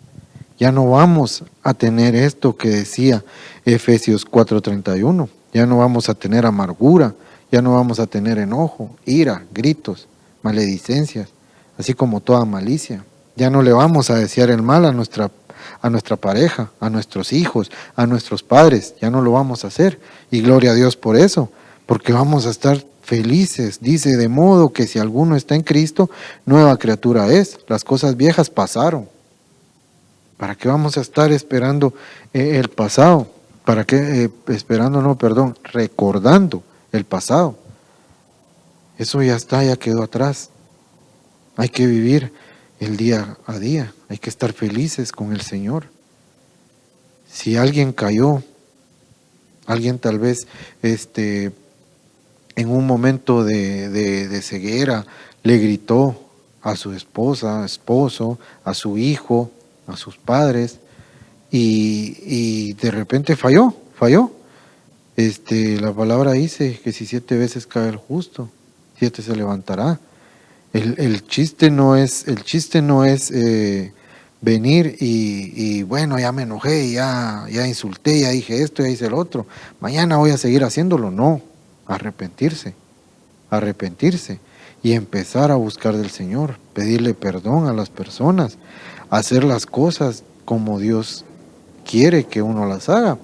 Ya no vamos a tener esto que decía Efesios 4:31. Ya no vamos a tener amargura, ya no vamos a tener enojo, ira, gritos, maledicencias, así como toda malicia. Ya no le vamos a desear el mal a nuestra pareja, a nuestros hijos, a nuestros padres. Ya no lo vamos a hacer. Y gloria a Dios por eso, porque vamos a estar felices. Dice, de modo que si alguno está en Cristo, nueva criatura es. Las cosas viejas pasaron. ¿Para qué vamos a estar esperando el pasado? ¿Para qué recordando el pasado? Eso ya está, ya quedó atrás. Hay que vivir el día a día, hay que estar felices con el Señor. Si alguien cayó, alguien tal vez en un momento de ceguera le gritó a su esposa, esposo, a su hijo, a sus padres, y de repente falló. La palabra dice que si 7 veces cae el justo, 7 se levantará. El chiste no es venir y bueno, ya me enojé, ya insulté, ya dije esto, ya hice el otro, mañana voy a seguir haciéndolo. No, arrepentirse y empezar a buscar del Señor, pedirle perdón a las personas, hacer las cosas como Dios quiere que uno las haga.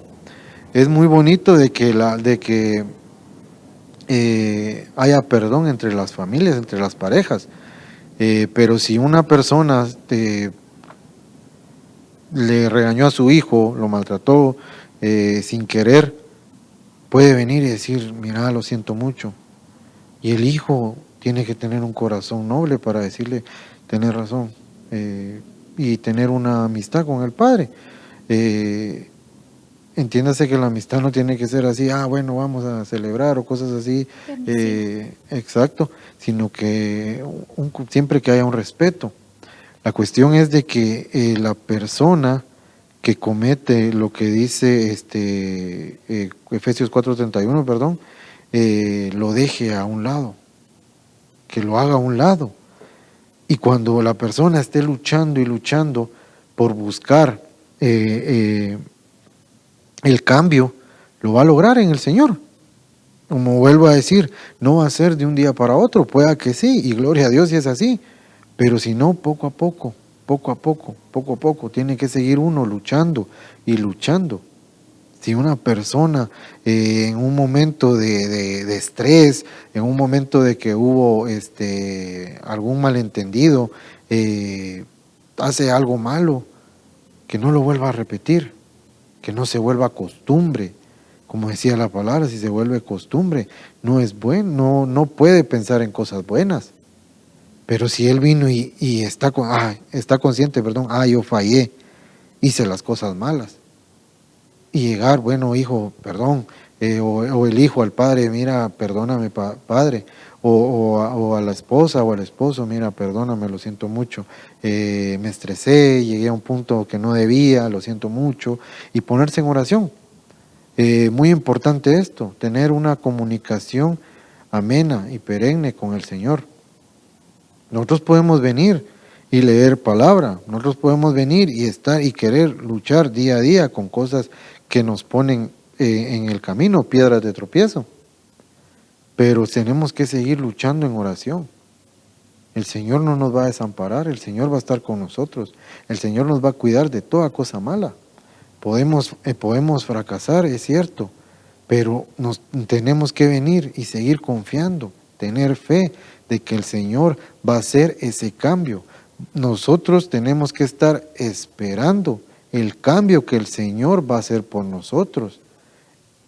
Es muy bonito de que haya perdón entre las familias, entre las parejas, pero si una persona le regañó a su hijo, lo maltrató sin querer, puede venir y decir, mira, lo siento mucho. Y el hijo tiene que tener un corazón noble para decirle, tenés razón, y tener una amistad con el padre. Entiéndase que la amistad no tiene que ser así, bueno, vamos a celebrar o cosas así, exacto, sino que siempre que haya un respeto. La cuestión es de que la persona que comete lo que dice Efesios 4:31, perdón, lo deje a un lado, que lo haga a un lado. Y cuando la persona esté luchando y luchando por buscar el cambio, lo va a lograr en el Señor. Como vuelvo a decir, no va a ser de un día para otro, pueda que sí, y gloria a Dios si es así, pero si no, poco a poco, tiene que seguir uno luchando y luchando. Si una persona en un momento de estrés, en un momento de que hubo algún malentendido, hace algo malo, que no lo vuelva a repetir, que no se vuelva costumbre. Como decía la palabra, si se vuelve costumbre, no es bueno, no puede pensar en cosas buenas. Pero si él vino y está consciente, yo fallé, hice las cosas malas. Y llegar, bueno, hijo, perdón, o el hijo al padre, mira, perdóname, padre, o a la esposa o al esposo, mira, perdóname, lo siento mucho, me estresé, llegué a un punto que no debía, lo siento mucho, y ponerse en oración. Muy importante esto, tener una comunicación amena y perenne con el Señor. Nosotros podemos venir y leer palabra, nosotros podemos venir y estar y querer luchar día a día con cosas que nos ponen en el camino, piedras de tropiezo, pero tenemos que seguir luchando en oración. El Señor no nos va a desamparar, el Señor va a estar con nosotros, el Señor nos va a cuidar de toda cosa mala. Podemos fracasar, es cierto, pero tenemos que venir y seguir confiando, tener fe de que el Señor va a hacer ese cambio. Nosotros tenemos que estar esperando el cambio que el Señor va a hacer por nosotros.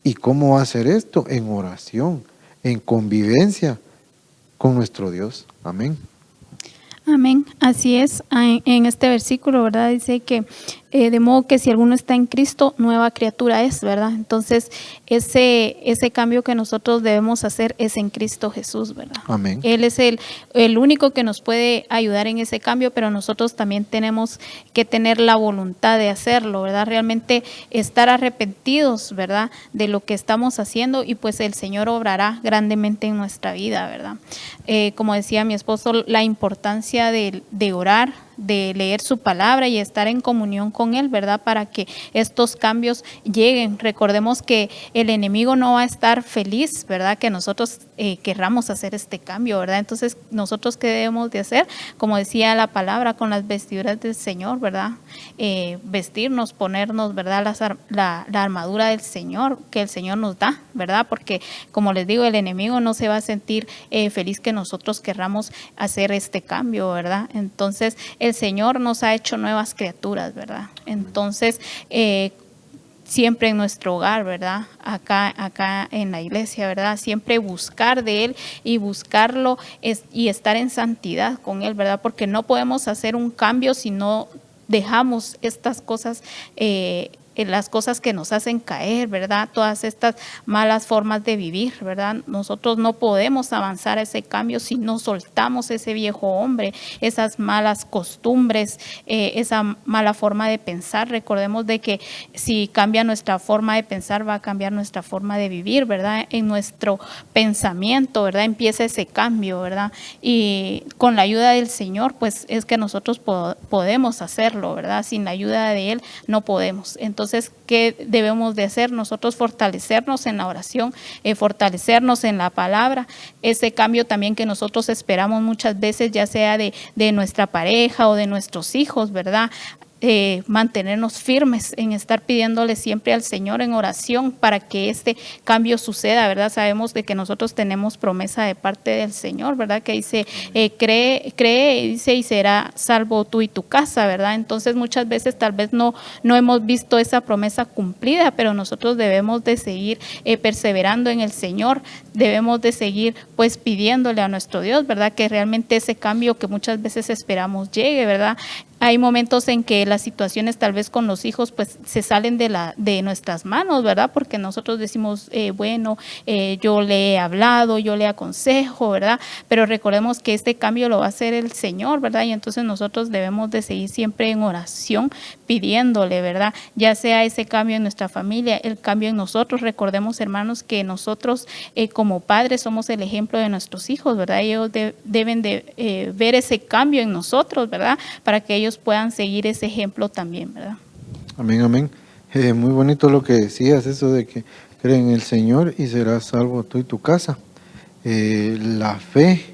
¿Y cómo va a hacer esto? En oración, en convivencia con nuestro Dios. Amén. Amén, así es. En este versículo, ¿verdad? Dice que de modo que si alguno está en Cristo, nueva criatura es, ¿verdad? Entonces, ese cambio que nosotros debemos hacer es en Cristo Jesús, ¿verdad? Amén. Él es el único que nos puede ayudar en ese cambio, pero nosotros también tenemos que tener la voluntad de hacerlo, ¿verdad? Realmente estar arrepentidos, ¿verdad? De lo que estamos haciendo, y pues el Señor obrará grandemente en nuestra vida, ¿verdad? Como decía mi esposo, la importancia de orar, de leer su palabra y estar en comunión con Él, ¿verdad? Para que estos cambios lleguen. Recordemos que el enemigo no va a estar feliz, ¿verdad? Que nosotros querramos hacer este cambio, ¿verdad? Entonces, nosotros ¿qué debemos de hacer? Como decía la palabra, con las vestiduras del Señor, ¿verdad? Vestirnos, ponernos, ¿verdad? La armadura del Señor, que el Señor nos da, ¿verdad? Porque, como les digo, el enemigo no se va a sentir feliz que nosotros querramos hacer este cambio, ¿verdad? Entonces, el Señor nos ha hecho nuevas criaturas, ¿verdad? Entonces, siempre en nuestro hogar, ¿verdad? Acá en la iglesia, ¿verdad? Siempre buscar de Él y buscarlo y estar en santidad con Él, ¿verdad? Porque no podemos hacer un cambio si no dejamos estas cosas, las cosas que nos hacen caer, ¿verdad? Todas estas malas formas de vivir, ¿verdad? Nosotros no podemos avanzar a ese cambio si no soltamos ese viejo hombre, esas malas costumbres, esa mala forma de pensar. Recordemos de que si cambia nuestra forma de pensar, va a cambiar nuestra forma de vivir, ¿verdad? En nuestro pensamiento, ¿verdad? Empieza ese cambio, ¿verdad? Y con la ayuda del Señor, pues es que nosotros podemos hacerlo, ¿verdad? Sin la ayuda de Él no podemos. Entonces, ¿qué debemos de hacer? Nosotros fortalecernos en la oración, fortalecernos en la palabra, ese cambio también que nosotros esperamos muchas veces, ya sea de nuestra pareja o de nuestros hijos, ¿verdad? Mantenernos firmes en estar pidiéndole siempre al Señor en oración para que este cambio suceda, ¿verdad? Sabemos de que nosotros tenemos promesa de parte del Señor, ¿verdad? Que dice, cree, dice, y será salvo tú y tu casa, ¿verdad? Entonces muchas veces tal vez no hemos visto esa promesa cumplida, pero nosotros debemos de seguir perseverando en el Señor, debemos de seguir pues pidiéndole a nuestro Dios, ¿verdad? Que realmente ese cambio que muchas veces esperamos llegue, ¿verdad? Hay momentos en que las situaciones tal vez con los hijos pues se salen de nuestras manos, ¿verdad? Porque nosotros decimos, yo le he hablado, yo le aconsejo, ¿verdad? Pero recordemos que este cambio lo va a hacer el Señor, ¿verdad? Y entonces nosotros debemos de seguir siempre en oración pidiéndole, ¿verdad? Ya sea ese cambio en nuestra familia, el cambio en nosotros. Recordemos, hermanos, que nosotros como padres somos el ejemplo de nuestros hijos, ¿verdad? Ellos deben de ver ese cambio en nosotros, ¿verdad? Para que ellos puedan seguir ese ejemplo también, ¿verdad? Amén, amén. Muy bonito lo que decías, eso de que cree en el Señor y serás salvo tú y tu casa. La fe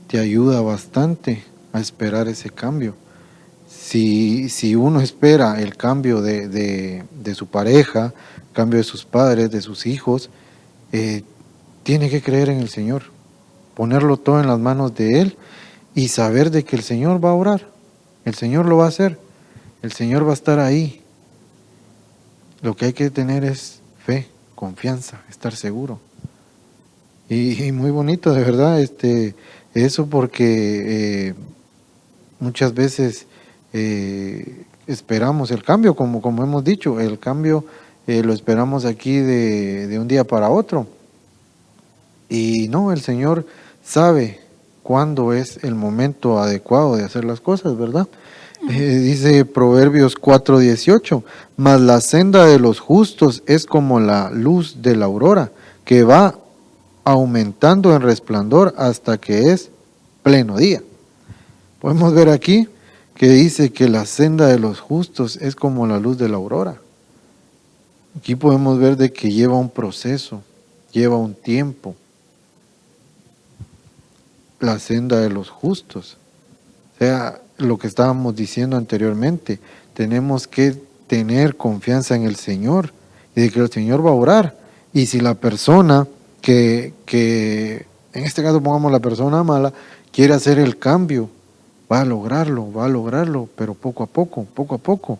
te ayuda bastante a esperar ese cambio. Si uno espera el cambio de su pareja, cambio de sus padres, de sus hijos, tiene que creer en el Señor, ponerlo todo en las manos de Él y saber de que el Señor va a orar, el Señor lo va a hacer, el Señor va a estar ahí. Lo que hay que tener es fe, confianza, estar seguro. Y muy bonito, de verdad, eso porque muchas veces esperamos el cambio, como hemos dicho, el cambio lo esperamos aquí de un día para otro. Y no, el Señor sabe cuándo es el momento adecuado de hacer las cosas, ¿verdad? Dice Proverbios 4:18, mas la senda de los justos es como la luz de la aurora, que va aumentando en resplandor hasta que es pleno día. Podemos ver aquí que dice que la senda de los justos es como la luz de la aurora. Aquí podemos ver de que lleva un proceso, lleva un tiempo. La senda de los justos. O sea, lo que estábamos diciendo anteriormente, tenemos que tener confianza en el Señor y de que el Señor va a orar. Y si la persona que en este caso pongamos la persona mala, quiere hacer el cambio, va a lograrlo, pero poco a poco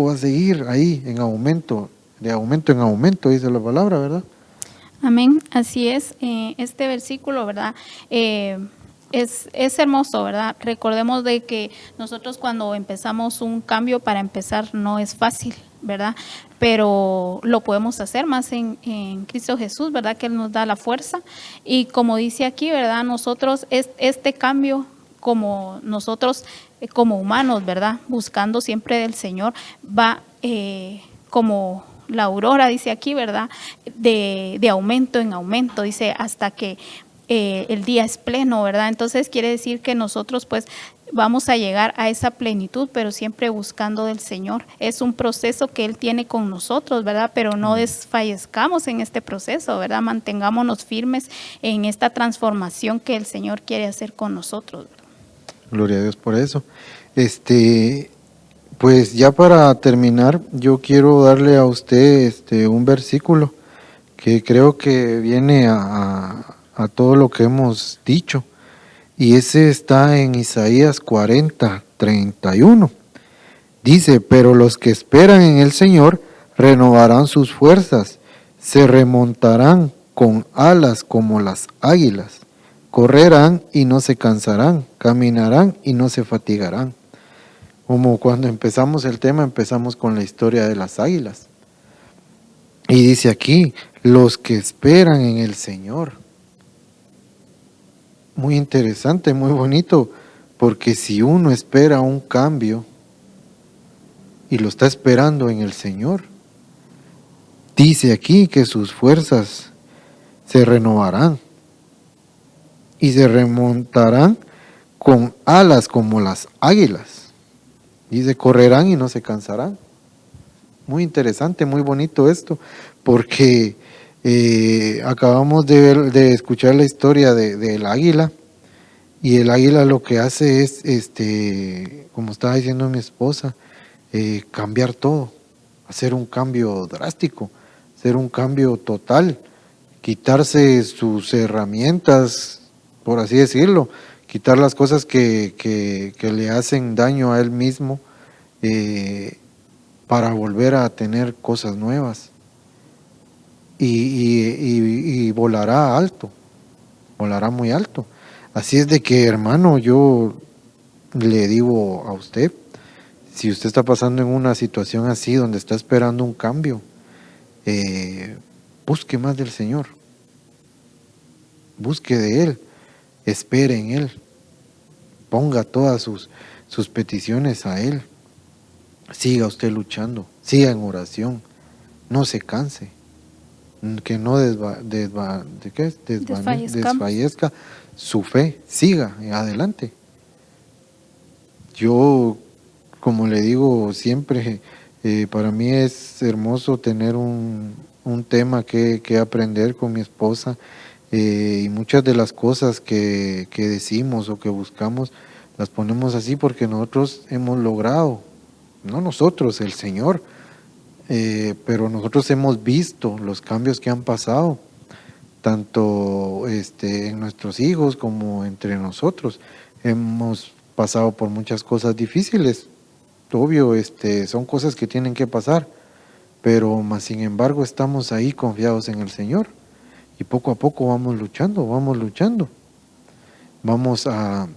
va a seguir ahí en aumento, de aumento en aumento, dice la palabra, ¿verdad? Amén, así es. Este versículo, ¿verdad? es hermoso, ¿verdad? Recordemos de que nosotros cuando empezamos un cambio, para empezar no es fácil, ¿verdad? Pero lo podemos hacer más en Cristo Jesús, ¿verdad? Que Él nos da la fuerza. Y como dice aquí, ¿verdad? Nosotros, este cambio, como nosotros, como humanos, ¿verdad? Buscando siempre del Señor, va como la aurora, dice aquí, ¿verdad? De aumento en aumento, dice, hasta que el día es pleno, ¿verdad? Entonces quiere decir que nosotros pues vamos a llegar a esa plenitud, pero siempre buscando del Señor. Es un proceso que Él tiene con nosotros, ¿verdad? Pero no desfallezcamos en este proceso, ¿verdad? Mantengámonos firmes en esta transformación que el Señor quiere hacer con nosotros, ¿verdad? Gloria a Dios por eso. Pues ya para terminar, yo quiero darle a usted un versículo que creo que viene a todo lo que hemos dicho. Y ese está en Isaías 40:31. Dice, pero los que esperan en el Señor renovarán sus fuerzas, se remontarán con alas como las águilas, correrán y no se cansarán, caminarán y no se fatigarán. Como cuando empezamos el tema, empezamos con la historia de las águilas. Y dice aquí, los que esperan en el Señor. Muy interesante, muy bonito, porque si uno espera un cambio y lo está esperando en el Señor, dice aquí que sus fuerzas se renovarán y se remontarán con alas como las águilas. Dice, correrán y no se cansarán. Muy interesante, muy bonito esto, porque acabamos de escuchar la historia del águila, y el águila lo que hace es, como estaba diciendo mi esposa, cambiar todo, hacer un cambio drástico, hacer un cambio total, quitarse sus herramientas, por así decirlo, quitar las cosas que le hacen daño a él mismo, para volver a tener cosas nuevas. Y volará alto, volará muy alto. Así es de que, hermano, yo le digo a usted, si usted está pasando en una situación así, donde está esperando un cambio, busque más del Señor, busque de Él, espere en Él, ponga todas sus peticiones a Él, siga usted luchando, siga en oración, no se canse, que no desfallezca su fe, siga adelante. Yo, como le digo siempre, para mí es hermoso tener un tema que aprender con mi esposa, y muchas de las cosas que decimos o que buscamos las ponemos así porque nosotros hemos logrado, no nosotros, el Señor, pero nosotros hemos visto los cambios que han pasado, tanto en nuestros hijos como entre nosotros. Hemos pasado por muchas cosas difíciles, obvio, son cosas que tienen que pasar, pero más sin embargo estamos ahí confiados en el Señor, y poco a poco vamos luchando, vamos a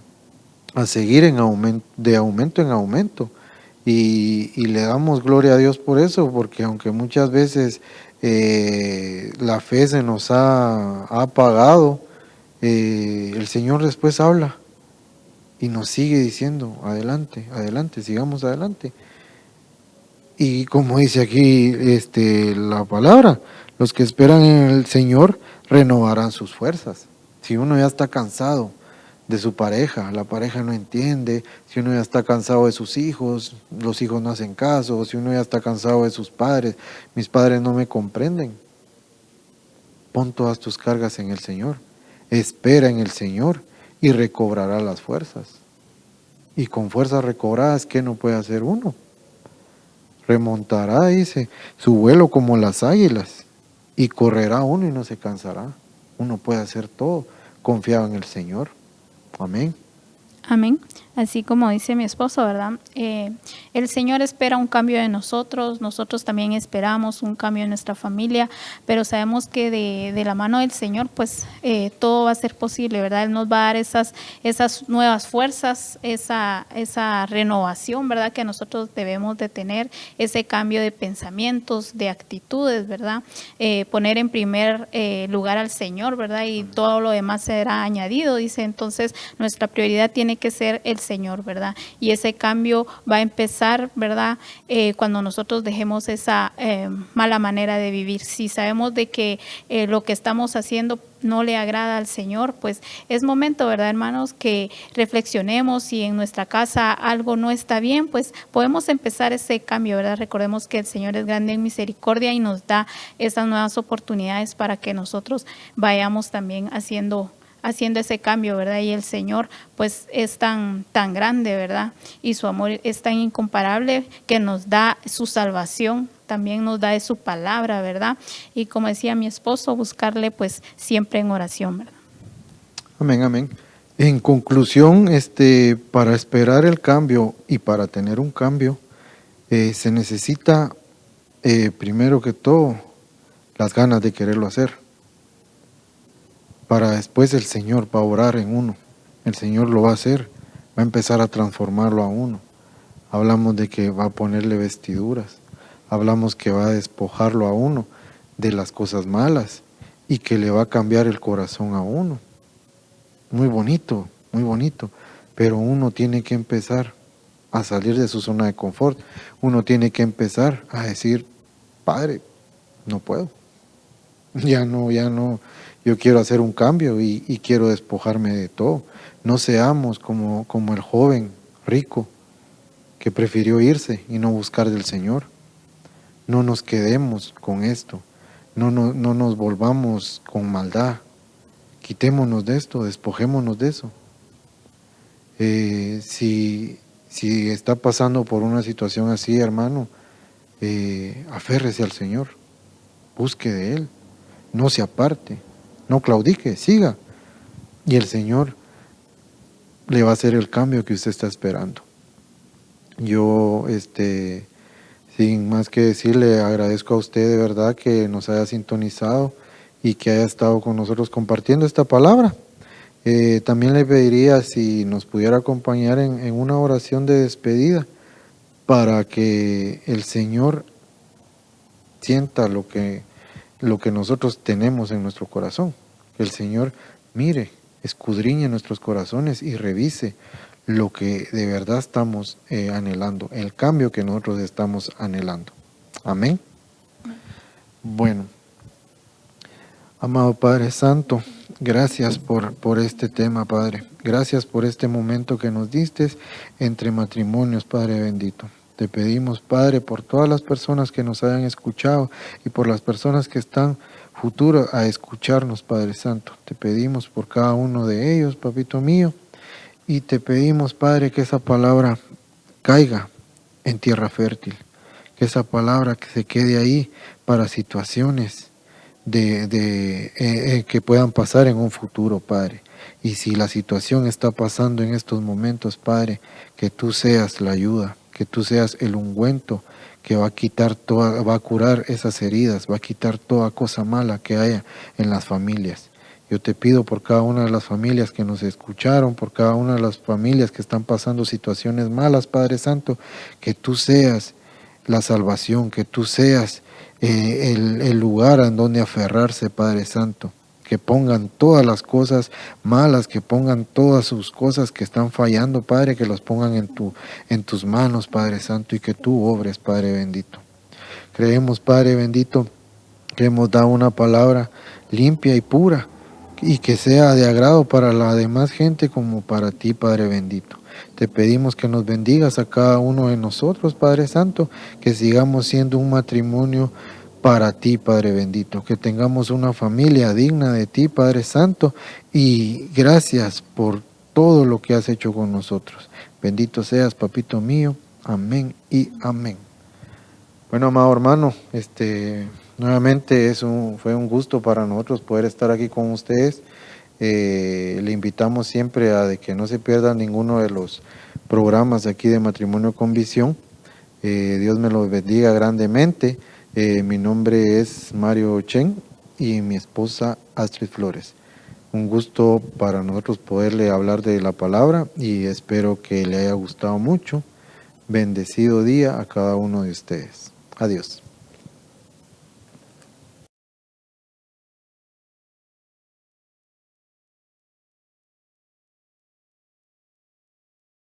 seguir de aumento en aumento, y le damos gloria a Dios por eso, porque aunque muchas veces la fe se nos ha apagado, el Señor después habla y nos sigue diciendo, adelante, adelante, sigamos adelante. Y como dice aquí la palabra, los que esperan en el Señor renovarán sus fuerzas. Si uno ya está cansado de su pareja, la pareja no entiende, si uno ya está cansado de sus hijos, los hijos no hacen caso, si uno ya está cansado de sus padres, mis padres no me comprenden, pon todas tus cargas en el Señor, espera en el Señor y recobrará las fuerzas. Y con fuerzas recobradas, ¿qué no puede hacer uno? Remontará, dice, su vuelo como las águilas, y correrá uno y no se cansará. Uno puede hacer todo confiado en el Señor. Amén. Amén. Así como dice mi esposo, ¿verdad? El Señor espera un cambio de nosotros, nosotros también esperamos un cambio en nuestra familia, pero sabemos que de la mano del Señor, pues todo va a ser posible, ¿verdad? Él nos va a dar esas nuevas fuerzas, esa renovación, ¿verdad? Que nosotros debemos de tener, ese cambio de pensamientos, de actitudes, ¿verdad? Poner en primer lugar al Señor, ¿verdad? Y todo lo demás será añadido, dice. Entonces, nuestra prioridad tiene que ser el Señor, ¿verdad? Y ese cambio va a empezar, ¿verdad? Cuando nosotros dejemos esa mala manera de vivir. Si sabemos de que lo que estamos haciendo no le agrada al Señor, pues es momento, ¿verdad, hermanos? Que reflexionemos. Si en nuestra casa algo no está bien, pues podemos empezar ese cambio, ¿verdad? Recordemos que el Señor es grande en misericordia y nos da esas nuevas oportunidades para que nosotros vayamos también haciendo ese cambio, ¿verdad? Y el Señor pues es tan grande, ¿verdad? Y su amor es tan incomparable que nos da su salvación, también nos da de su palabra, ¿verdad? Y como decía mi esposo, buscarle pues siempre en oración, ¿verdad? Amén, amén. En conclusión, para esperar el cambio y para tener un cambio, se necesita, primero que todo, las ganas de quererlo hacer. Para después el Señor va a orar en uno. El Señor lo va a hacer, va a empezar a transformarlo a uno. Hablamos de que va a ponerle vestiduras, hablamos que va a despojarlo a uno de las cosas malas y que le va a cambiar el corazón a uno. Muy bonito, pero uno tiene que empezar a salir de su zona de confort. Uno tiene que empezar a decir, Padre, no puedo, ya no, yo quiero hacer un cambio y quiero despojarme de todo. No seamos como el joven rico que prefirió irse y no buscar del Señor. No nos quedemos con esto, no nos volvamos con maldad. Quitémonos de esto, despojémonos de eso. Si está pasando por una situación así, hermano, aférrese al Señor, busque de Él, no se aparte, no claudique, siga. Y el Señor le va a hacer el cambio que usted está esperando. Yo, sin más que decir, le agradezco a usted de verdad que nos haya sintonizado y que haya estado con nosotros compartiendo esta palabra. También le pediría si nos pudiera acompañar en una oración de despedida para que el Señor sienta lo que nosotros tenemos en nuestro corazón. Que el Señor mire, escudriñe nuestros corazones y revise lo que de verdad estamos anhelando, el cambio que nosotros estamos anhelando. Amén. Bueno, amado Padre Santo, gracias por este tema, Padre. Gracias por este momento que nos diste entre matrimonios, Padre bendito. Te pedimos, Padre, por todas las personas que nos hayan escuchado y por las personas que están futuras a escucharnos, Padre Santo. Te pedimos por cada uno de ellos, Papito mío, y te pedimos, Padre, que esa palabra caiga en tierra fértil, que esa palabra que se quede ahí para situaciones que puedan pasar en un futuro, Padre. Y si la situación está pasando en estos momentos, Padre, que tú seas la ayuda, que tú seas el ungüento que va a quitar va a curar esas heridas, va a quitar toda cosa mala que haya en las familias. Yo te pido por cada una de las familias que nos escucharon, por cada una de las familias que están pasando situaciones malas, Padre Santo, que tú seas la salvación, que tú seas el lugar en donde aferrarse, Padre Santo. Que pongan todas las cosas malas, que pongan todas sus cosas que están fallando, Padre, que las pongan en tus manos, Padre Santo, y que tú obres, Padre bendito. Creemos, Padre bendito, que hemos dado una palabra limpia y pura, y que sea de agrado para la demás gente como para ti, Padre bendito. Te pedimos que nos bendigas a cada uno de nosotros, Padre Santo, que sigamos siendo un matrimonio para ti, Padre bendito, que tengamos una familia digna de ti, Padre Santo, y gracias por todo lo que has hecho con nosotros. Bendito seas, Papito mío. Amén y amén. Bueno, amado hermano, nuevamente fue un gusto para nosotros poder estar aquí con ustedes. Le invitamos siempre a de que no se pierda ninguno de los programas aquí de Matrimonio con Visión. Dios me los bendiga grandemente. Mi nombre es Mario Chen y mi esposa Astrid Flores. Un gusto para nosotros poderle hablar de la palabra y espero que le haya gustado mucho. Bendecido día a cada uno de ustedes. Adiós.